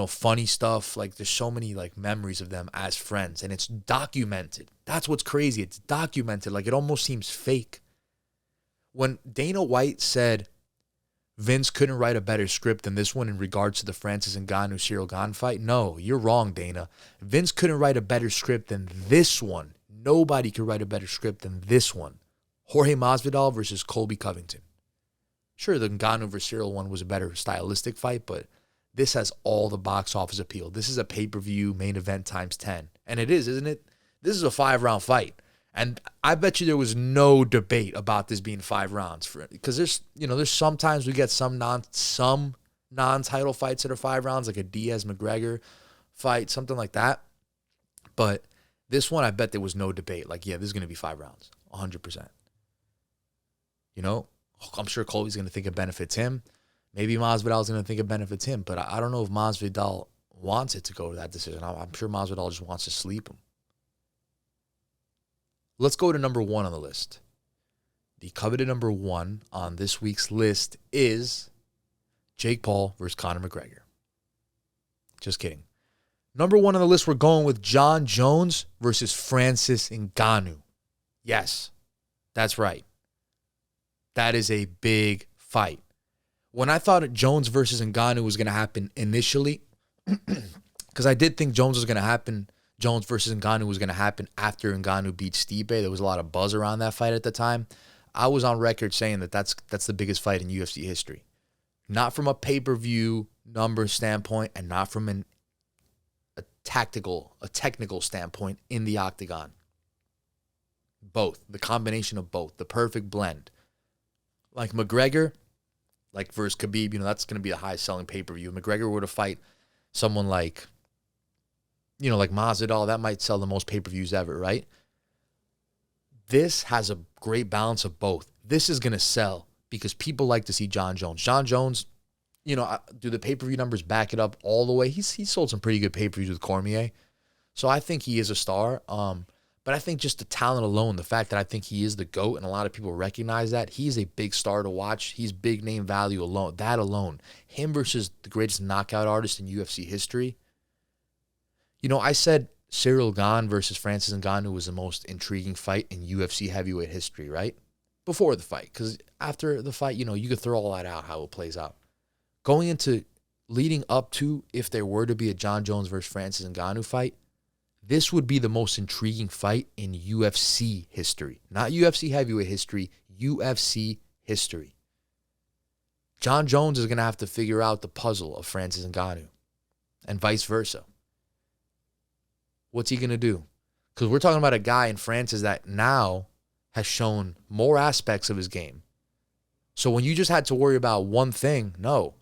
Funny stuff. Like there's so many like memories of them as friends. And it's documented. That's what's crazy. It's documented. Like it almost seems fake. When Dana White said Vince couldn't write a better script than this one in regards to the Francis Ngannou Cyril Gane fight, no, you're wrong, Dana. Vince couldn't write a better script than this one. Nobody could write a better script than this one. Jorge Masvidal versus Colby Covington. Sure, the Ngannou versus Cyril one was a better stylistic fight, but this has all the box office appeal. This is a pay-per-view main event times 10. And it is, isn't it? This is a 5-round fight. And I bet you there was no debate about this being 5 rounds for it. Because there's sometimes we get some non-title fights that are 5 rounds, like a Diaz-McGregor fight, something like that. But this one, I bet there was no debate. Like, yeah, this is going to be 5 rounds, 100%. I'm sure Colby's going to think it benefits him. Maybe Masvidal's going to think it benefits him. But I don't know if Masvidal wants it to go to that decision. I'm sure Masvidal just wants to sleep him. Let's go to number 1 on the list. The coveted number 1 on this week's list is Jake Paul versus Conor McGregor. Just kidding. Number 1 on the list, we're going with Jon Jones versus Francis Ngannou. Yes, that's right. That is a big fight. When I thought Jones versus Ngannou was going to happen initially, Because I did think Jones versus Ngannou was going to happen after Ngannou beat Stipe. There was a lot of buzz around that fight at the time. I was on record saying that that's the biggest fight in UFC history. Not from a pay-per-view number standpoint and not from a technical standpoint in the octagon. Both. The combination of both. The perfect blend. Like McGregor, like versus Khabib, that's going to be the highest selling pay-per-view. If McGregor were to fight someone like, like Masvidal, that might sell the most pay-per-views ever, right? This has a great balance of both. This is going to sell because people like to see Jon Jones. Jon Jones, do the pay-per-view numbers back it up all the way? He's sold some pretty good pay-per-views with Cormier. So I think he is a star. But I think just the talent alone, the fact that I think he is the GOAT, and a lot of people recognize that, he's a big star to watch. He's big name value alone. That alone. Him versus the greatest knockout artist in UFC history. I said Cyril Gane versus Francis Ngannou was the most intriguing fight in UFC heavyweight history, right? Before the fight. Because after the fight, you could throw all that out, how it plays out. Going into leading up to, if there were to be a Jon Jones versus Francis Ngannou fight, this would be the most intriguing fight in UFC history. Not UFC heavyweight history, UFC history. Jon Jones is going to have to figure out the puzzle of Francis Ngannou and vice versa. What's he going to do? Because we're talking about a guy in Francis that now has shown more aspects of his game. So when you just had to worry about one thing, no.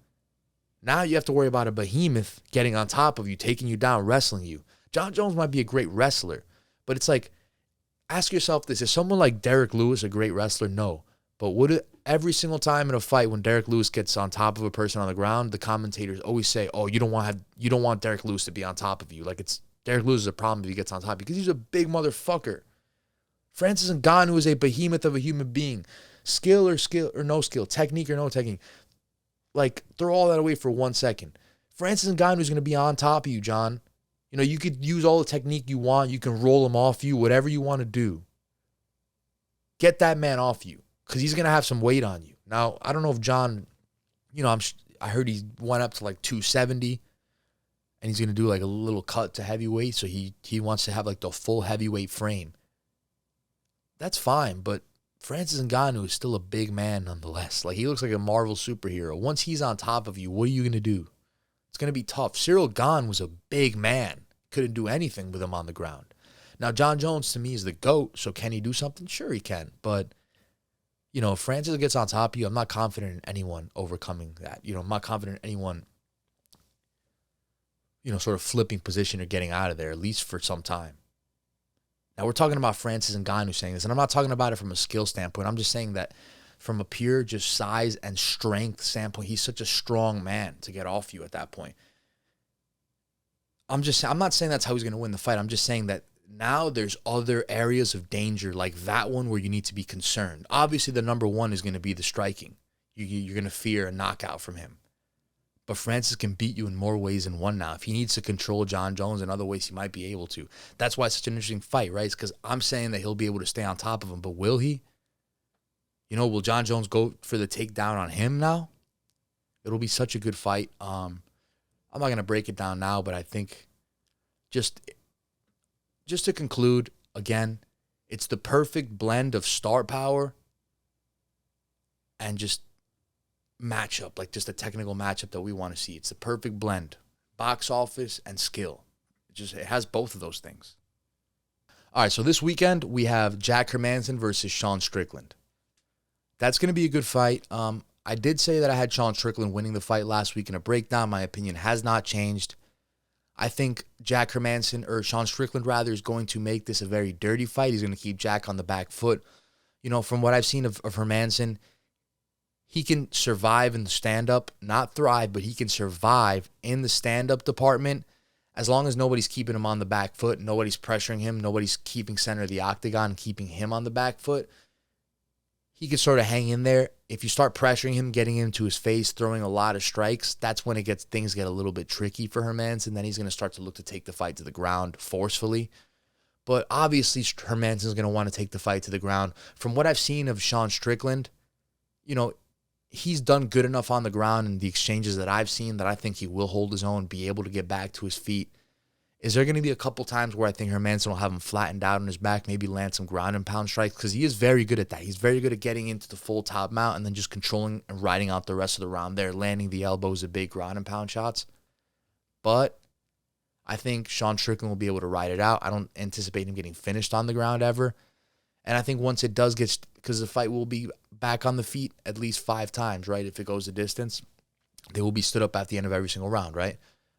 Now you have to worry about a behemoth getting on top of you, taking you down, wrestling you. Jon Jones might be a great wrestler, but it's like, ask yourself this. Is someone like Derek Lewis a great wrestler? No. But would it, every single time in a fight when Derek Lewis gets on top of a person on the ground, the commentators always say, oh, you don't want Derek Lewis to be on top of you. Like, it's Derek Lewis is a problem if he gets on top because he's a big motherfucker. Francis Ngannou is a behemoth of a human being. Skill or no skill, technique or no technique. Like, throw all that away for 1 second. Francis Ngannou is going to be on top of you, John. You could use all the technique you want. You can roll him off you, whatever you want to do. Get that man off you because he's going to have some weight on you. Now, I don't know if John, I heard he went up to like 270 and he's going to do like a little cut to heavyweight. So he wants to have like the full heavyweight frame. That's fine, but Francis Ngannou is still a big man nonetheless. Like, he looks like a Marvel superhero. Once he's on top of you, what are you going to do? It's going to be tough. Cyril Gane was a big man. Couldn't do anything with him on the ground. Now, Jon Jones, to me, is the GOAT, so can he do something? Sure he can. But, if Francis gets on top of you, I'm not confident in anyone overcoming that. I'm not confident in anyone, sort of flipping position or getting out of there, at least for some time. Now, we're talking about Francis Ngannou saying this, and I'm not talking about it from a skill standpoint. I'm just saying that from a pure just size and strength standpoint, he's such a strong man to get off you at that point. I'm not saying that's how he's going to win the fight. I'm just saying that now there's other areas of danger like that one where you need to be concerned. Obviously, the number one is going to be the striking. You're going to fear a knockout from him. But Francis can beat you in more ways than one now. If he needs to control Jon Jones in other ways, he might be able to. That's why it's such an interesting fight, right? It's because I'm saying that he'll be able to stay on top of him, but will he? Will Jon Jones go for the takedown on him now? It'll be such a good fight. I'm not going to break it down now, but I think just to conclude, again, it's the perfect blend of star power and just matchup, like just a technical matchup that we want to see. It's the perfect blend, box office and skill. It has both of those things. All right, so this weekend we have Jack Hermansson versus Sean Strickland. That's going to be a good fight. I did say that I had Sean Strickland winning the fight last week in a breakdown. My opinion has not changed. I think Jack Hermansson, or Sean Strickland rather, is going to make this a very dirty fight. He's going to keep Jack on the back foot. From what I've seen of Hermansson, he can survive in the stand-up, not thrive, but he can survive in the stand-up department as long as nobody's keeping him on the back foot, nobody's pressuring him, nobody's keeping center of the octagon and keeping him on the back foot. He can sort of hang in there. If you start pressuring him, getting into his face, throwing a lot of strikes, that's when things get a little bit tricky for Hermansson. Then he's going to start to look to take the fight to the ground forcefully. But obviously, Hermansson's going to want to take the fight to the ground. From what I've seen of Sean Strickland, he's done good enough on the ground in the exchanges that I've seen that I think he will hold his own, be able to get back to his feet, Is there going to be a couple times where I think Hermansson will have him flattened out on his back, maybe land some ground and pound strikes? Because he is very good at that. He's very good at getting into the full top mount and then just controlling and riding out the rest of the round there, landing the elbows of big ground and pound shots. But I think Sean Strickland will be able to ride it out. I don't anticipate him getting finished on the ground ever. And I think once it does get, because the fight will be back on the feet at least 5 times, right? If it goes the distance, they will be stood up at the end of every single round, right?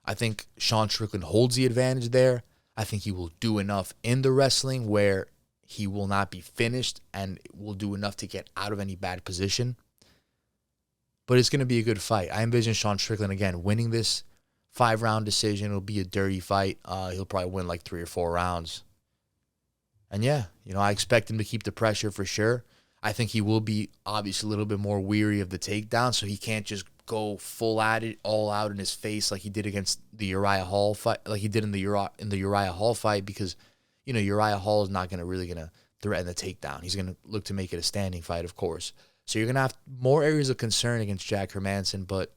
I think Sean Strickland holds the advantage there. I think he will do enough in the wrestling where he will not be finished and will do enough to get out of any bad position. But it's going to be a good fight. I envision Sean Strickland, again, winning this 5-round decision. It'll be a dirty fight. He'll probably win like 3 or 4 rounds. And yeah, I expect him to keep the pressure for sure. I think he will be obviously a little bit more weary of the takedown, so he can't just go full at it, all out in his face like he did against the Uriah Hall fight, like he did in the Uriah Hall fight, because Uriah Hall is not going to threaten the takedown. He's going to look to make it a standing fight, of course. So you're going to have more areas of concern against Jack Hermansson, but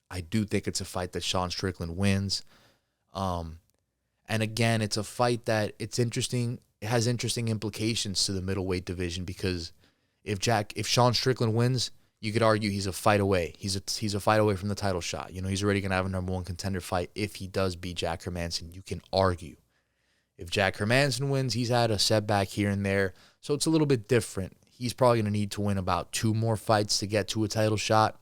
I do think it's a fight that Sean Strickland wins. And again, it's a fight that it's interesting. It has interesting implications to the middleweight division, because if Sean Strickland wins, you could argue he's a fight away. He's a fight away from the title shot. He's already going to have a number 1 contender fight if he does beat Jack Hermansson. You can argue. If Jack Hermansson wins, he's had a setback here and there, so it's a little bit different. He's probably going to need to win about 2 more fights to get to a title shot.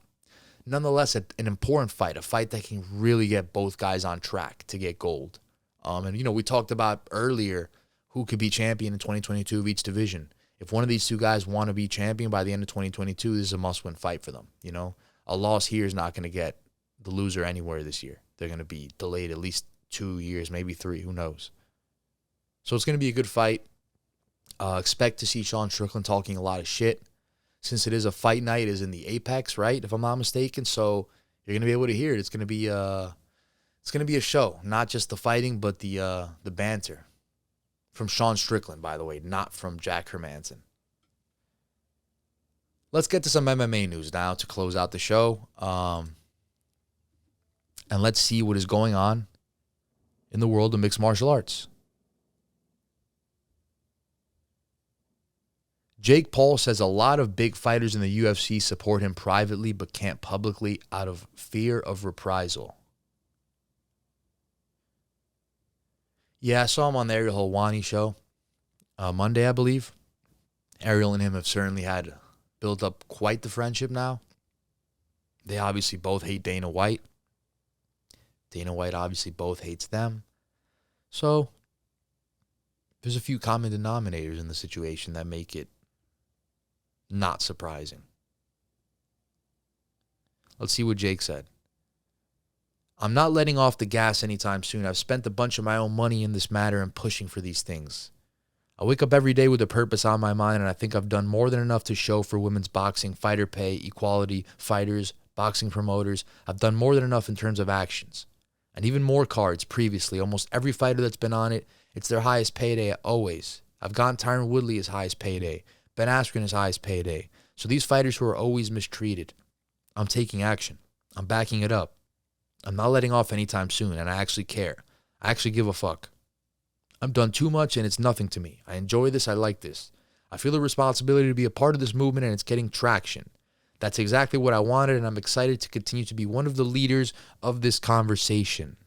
Nonetheless, an important fight, a fight that can really get both guys on track to get gold. And we talked about earlier who could be champion in 2022 of each division. If one of these 2 guys want to be champion by the end of 2022, this is a must-win fight for them. A loss here is not going to get the loser anywhere this year. They're going to be delayed at least 2 years, maybe 3, who knows. So it's going to be a good fight. Expect to see Sean Strickland talking a lot of shit. Since it is a fight night, it is in the Apex, right? If I'm not mistaken. So you're going to be able to hear it. It's going to be a show, not just the fighting, but the banter. From Sean Strickland, by the way, not from Jack Hermansson. Let's get to some MMA news now to close out the show. And let's see what is going on in the world of mixed martial arts. Jake Paul says a lot of big fighters in the UFC support him privately but can't publicly out of fear of reprisal. Yeah, I saw him on the Ariel Helwani show Monday, I believe. Ariel and him have certainly had built up quite the friendship now. They obviously both hate Dana White. Dana White obviously both hates them. So there's a few common denominators in the situation that make it not surprising. Let's see what Jake said. I'm not letting off the gas anytime soon. I've spent a bunch of my own money in this matter and pushing for these things. I wake up every day with a purpose on my mind, and I think I've done more than enough to show for women's boxing, fighter pay, equality, fighters, boxing promoters. I've done more than enough in terms of actions. And even more cards previously. Almost every fighter that's been on it, it's their highest payday always. I've gotten Tyron Woodley his highest payday. Ben Askren his highest payday. So these fighters who are always mistreated, I'm taking action. I'm backing it up. I'm not letting off anytime soon, and I actually care. I actually give a fuck. I've done too much, and it's nothing to me. I enjoy this. I like this. I feel the responsibility to be a part of this movement, and it's getting traction. That's exactly what I wanted, and I'm excited to continue to be one of the leaders of this conversation.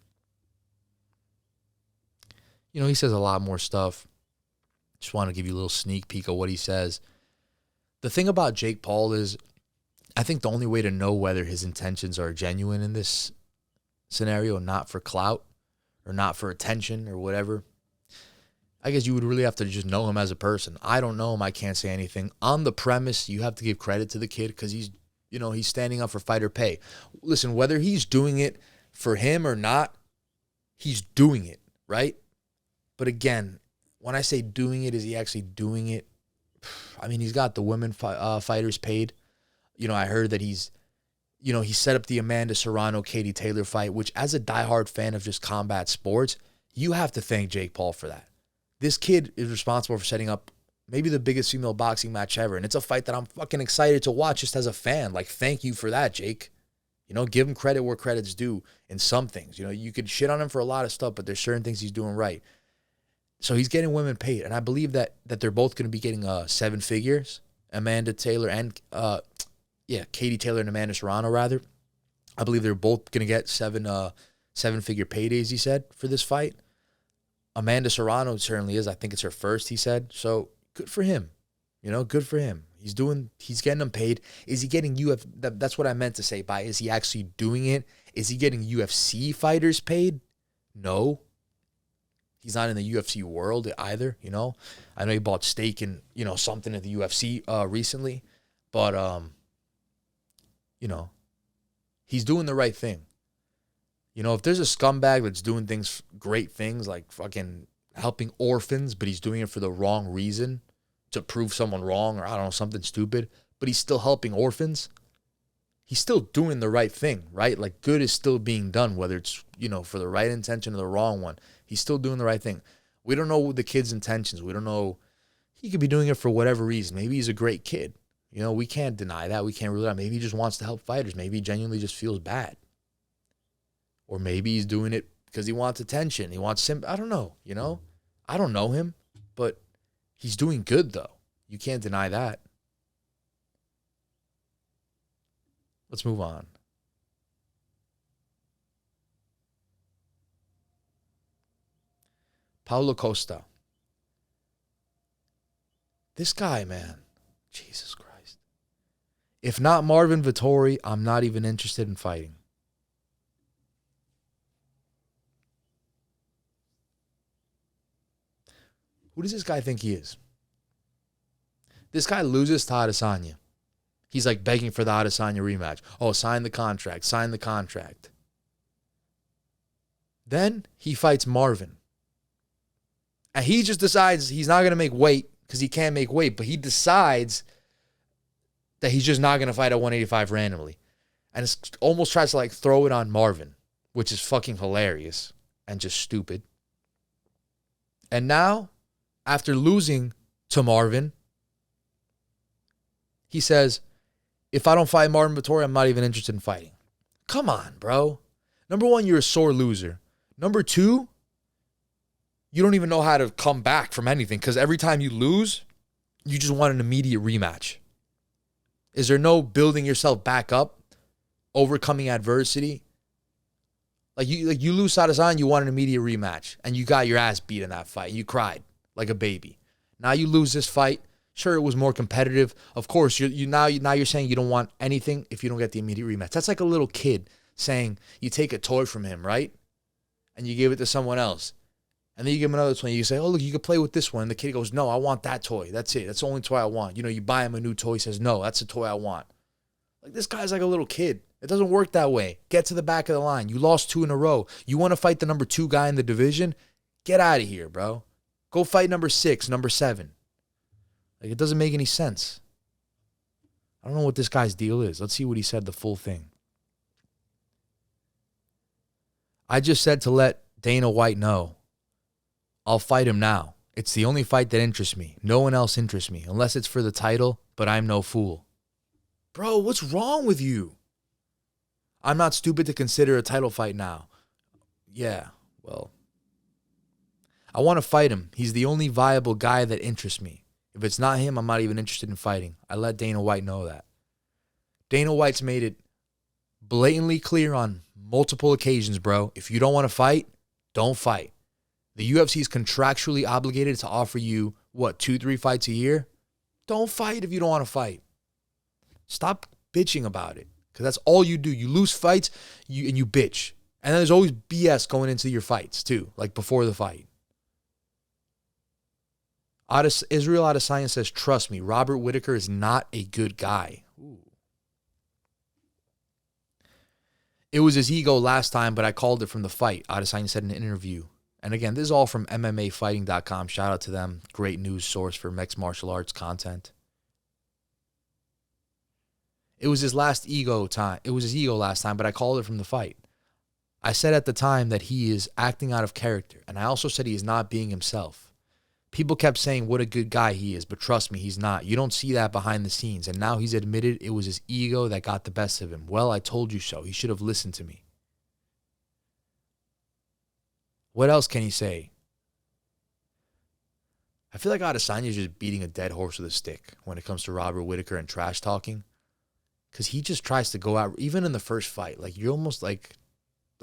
He says a lot more stuff. Just want to give you a little sneak peek of what he says. The thing about Jake Paul is, I think the only way to know whether his intentions are genuine in this scenario, not for clout or not for attention or whatever, I guess you would really have to just know him as a person. I don't know him. I can't say anything. On the premise, you have to give credit to the kid because he's standing up for fighter pay. Listen, whether he's doing it for him or not, he's doing it, right? But again, when I say doing it, is he actually doing it? I mean, he's got the women fighters paid. I heard that he set up the Amanda Serrano-Katie Taylor fight, which as a diehard fan of just combat sports, you have to thank Jake Paul for that. This kid is responsible for setting up maybe the biggest female boxing match ever, and it's a fight that I'm fucking excited to watch just as a fan. Like, thank you for that, Jake. You know, give him credit where credit's due in some things. You know, you could shit on him for a lot of stuff, but there's certain things he's doing right. So he's getting women paid. And I believe that they're both going to be getting 7 figures. Amanda Taylor and, Katie Taylor and Amanda Serrano, rather. I believe they're both going to get 7-figure paydays, he said, for this fight. Amanda Serrano certainly is. I think it's her first, he said. So good for him. You know, good for him. He's getting them paid. Is he getting that's what I meant to say by, is he actually doing it? Is he getting UFC fighters paid? No. He's not in the UFC world either, you know. I know he bought stake in, you know, something at the UFC recently. But, you know, he's doing the right thing. You know, if there's a scumbag that's doing great things, like fucking helping orphans, but he's doing it for the wrong reason, to prove someone wrong, or I don't know, something stupid, but he's still helping orphans, he's still doing the right thing, right? Like, good is still being done, whether it's, you know, for the right intention or the wrong one. He's still doing the right thing. We don't know the kid's intentions. We don't know. He could be doing it for whatever reason. Maybe he's a great kid. You know, we can't deny that. We can't rule it out. Maybe he just wants to help fighters. Maybe he genuinely just feels bad. Or maybe he's doing it because he wants attention. He wants I don't know, you know? I don't know him, but he's doing good, though. You can't deny that. Let's move on. Paulo Costa. This guy, man. Jesus Christ. If not Marvin Vettori, I'm not even interested in fighting. Who does this guy think he is? This guy loses to Adesanya. He's like begging for the Adesanya rematch. Oh, sign the contract. Sign the contract. Then he fights Marvin. And he just decides he's not going to make weight because he can't make weight. But he decides that he's just not going to fight at 185 randomly. And it's almost tries to like throw it on Marvin, which is fucking hilarious and just stupid. And now, after losing to Marvin, he says, if I don't fight Marvin Vettori, I'm not even interested in fighting. Come on, bro. Number one, you're a sore loser. Number two, you don't even know how to come back from anything because every time you lose, you just want an immediate rematch. Is there no building yourself back up, overcoming adversity? Like you lose Adesanya, you want an immediate rematch, and you got your ass beat in that fight. You cried like a baby. Now you lose this fight. Sure, it was more competitive. Of course, now you're saying you don't want anything if you don't get the immediate rematch. That's like a little kid saying you take a toy from him, right? And you give it to someone else. And then you give him another toy. You say, oh, look, you can play with this one. And the kid goes, no, I want that toy. That's it. That's the only toy I want. You know, you buy him a new toy. He says, no, that's the toy I want. Like, this guy's like a little kid. It doesn't work that way. Get to the back of the line. You lost 2 in a row. You want to fight the number 2 guy in the division? Get out of here, bro. Go fight number 6, number 7. Like, it doesn't make any sense. I don't know what this guy's deal is. Let's see what he said, the full thing. I just said to let Dana White know. I'll fight him now. It's the only fight that interests me. No one else interests me, unless it's for the title, but I'm no fool. Bro, what's wrong with you? I'm not stupid to consider a title fight now. Yeah, well, I want to fight him. He's the only viable guy that interests me. If it's not him, I'm not even interested in fighting. I let Dana White know that. Dana White's made it blatantly clear on multiple occasions, bro. If you don't want to fight, don't fight. The UFC is contractually obligated to offer you, 2-3 fights a year? Don't fight if you don't want to fight. Stop bitching about it. Because that's all you do. You lose fights and you bitch. And then there's always BS going into your fights too, like before the fight. Israel Adesanya says, trust me, Robert Whittaker is not a good guy. Ooh. It was his ego last time, but I called it from the fight, Adesanya said in an interview. And again, this is all from MMAfighting.com. Shout out to them. Great news source for mixed martial arts content. It was his ego last time, but I called it from the fight. I said at the time that he is acting out of character, and I also said he is not being himself. People kept saying what a good guy he is, but trust me, he's not. You don't see that behind the scenes. And now he's admitted it was his ego that got the best of him. Well, I told you so. He should have listened to me. What else can he say? I feel like Adesanya is just beating a dead horse with a stick when it comes to Robert Whittaker and trash talking. Because he just tries to go out, even in the first fight. Like, you're almost like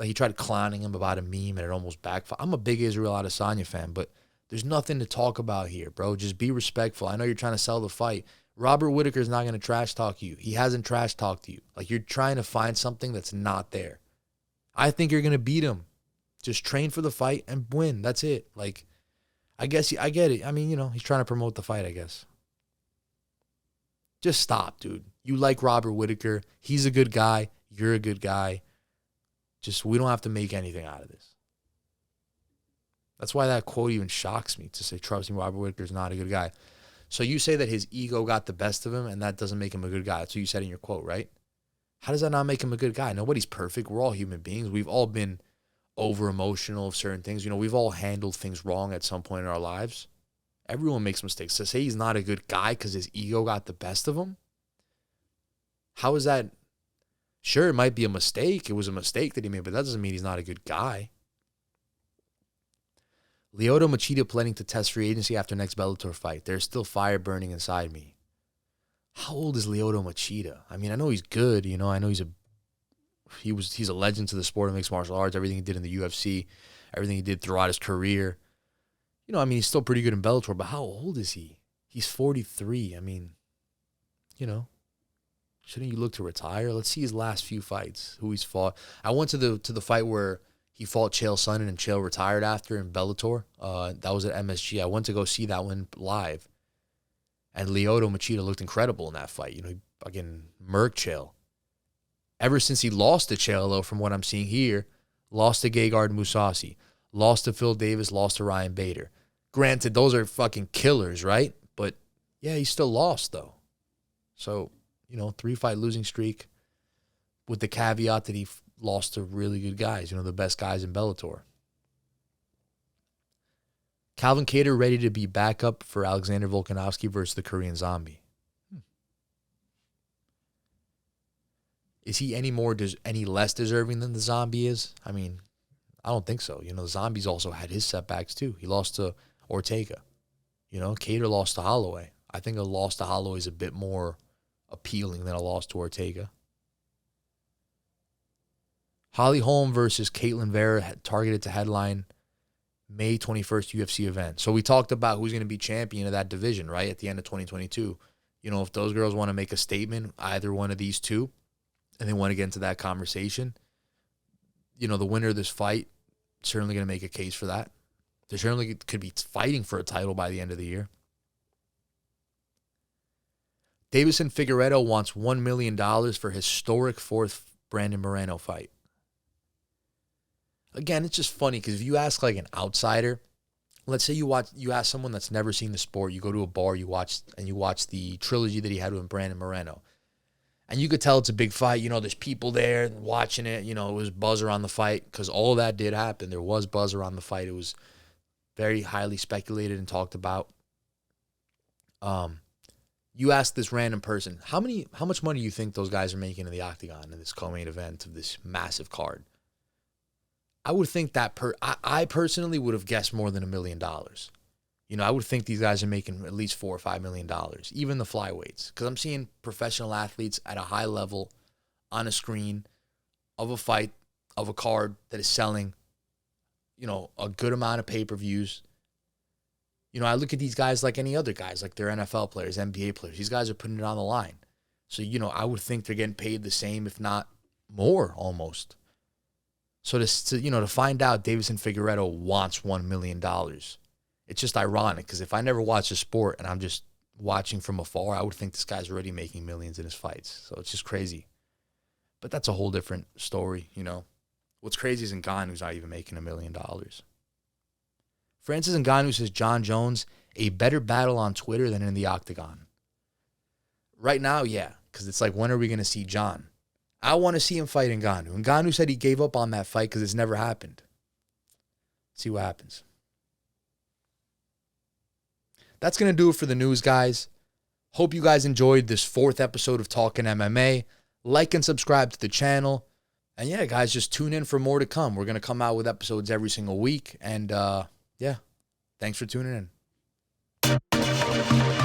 he tried clowning him about a meme and it almost backfired. I'm a big Israel Adesanya fan, but there's nothing to talk about here, bro. Just be respectful. I know you're trying to sell the fight. Robert Whittaker is not going to trash talk you. He hasn't trash talked you. Like, you're trying to find something that's not there. I think you're going to beat him. Just train for the fight and win. That's it. Like, I guess I get it. I mean, you know, he's trying to promote the fight, I guess. Just stop, dude. You like Robert Whittaker. He's a good guy. You're a good guy. Just, we don't have to make anything out of this. That's why that quote even shocks me, to say, trust me, Robert Whittaker's not a good guy. So you say that his ego got the best of him and that doesn't make him a good guy. That's what you said in your quote, right? How does that not make him a good guy? Nobody's perfect. We're all human beings. We've all been over-emotional of certain things. You know, we've all handled things wrong at some point in our lives. Everyone makes mistakes. To say he's not a good guy because his ego got the best of him? How is that? Sure, it might be a mistake. It was a mistake that he made, but that doesn't mean he's not a good guy. Lyoto Machida planning to test free agency after next Bellator fight. There's still fire burning inside me. How old is Lyoto Machida? I mean, I know he's good. You know, I know he's a legend to the sport of mixed martial arts. Everything he did in the UFC, everything he did throughout his career. You know, I mean, he's still pretty good in Bellator, but how old is he? He's 43. I mean, you know, shouldn't you look to retire? Let's see his last few fights, who he's fought. I went to the fight where he fought Chael Sonnen and Chael retired after in Bellator. That was at MSG. I went to go see that one live. And Lyoto Machida looked incredible in that fight. You know, he fucking murked Chael. Ever since he lost to Chael, though, from what I'm seeing here, lost to Gegard Mousasi, lost to Phil Davis, lost to Ryan Bader. Granted, those are fucking killers, right? But, yeah, he still lost, though. So, you know, 3-fight losing streak with the caveat that he lost to really good guys, you know, the best guys in Bellator. Calvin Kattar ready to be backup for Alexander Volkanovski versus the Korean Zombie. Is he any less deserving than the Zombie is? I mean, I don't think so. You know, the Zombie's also had his setbacks too. He lost to Ortega. You know, Kattar lost to Holloway. I think a loss to Holloway is a bit more appealing than a loss to Ortega. Holly Holm versus Caitlin Vera targeted to headline May 21st UFC event. So we talked about who's going to be champion of that division, right, at the end of 2022. You know, if those girls want to make a statement, either one of these two, and they want to get into that conversation, you know, the winner of this fight certainly going to make a case for that. They certainly could be fighting for a title by the end of the year. Davison Figueiredo wants $1 million for historic fourth Brandon Moreno fight. Again, it's just funny because if you ask like an outsider, let's say you ask someone that's never seen the sport, you go to a bar, you watch the trilogy that he had with Brandon Moreno. And you could tell it's a big fight. You know, there's people there watching it. You know, it was buzz around the fight because all of that did happen. There was buzz around the fight. It was very highly speculated and talked about. You ask this random person, how much money do you think those guys are making in the octagon in this co-main event of this massive card? I would think that I personally would have guessed more than $1 million. You know, I would think these guys are making at least $4 or $5 million, even the flyweights, because I'm seeing professional athletes at a high level on a screen of a fight, of a card that is selling, you know, a good amount of pay-per-views. You know, I look at these guys like any other guys, like they're NFL players, NBA players. These guys are putting it on the line. So, you know, I would think they're getting paid the same, if not more, almost. So to find out Davison Figueiredo wants $1 million, it's just ironic because if I never watch a sport and I'm just watching from afar, I would think this guy's already making millions in his fights. So it's just crazy. But that's a whole different story, you know. What's crazy is Ngannou's not even making $1 million. Francis Ngannou says John Jones, a better battle on Twitter than in the octagon. Right now, yeah, because it's like, when are we going to see John? I want to see him fight Ngannou. Ngannou said he gave up on that fight because it's never happened. See what happens. that's going to do it for the news, guys. Hope you guys enjoyed this 4th episode of Talkin MMA. Like and subscribe to the channel. And yeah, guys, just tune in for more to come. We're going to come out with episodes every single week. And yeah, thanks for tuning in.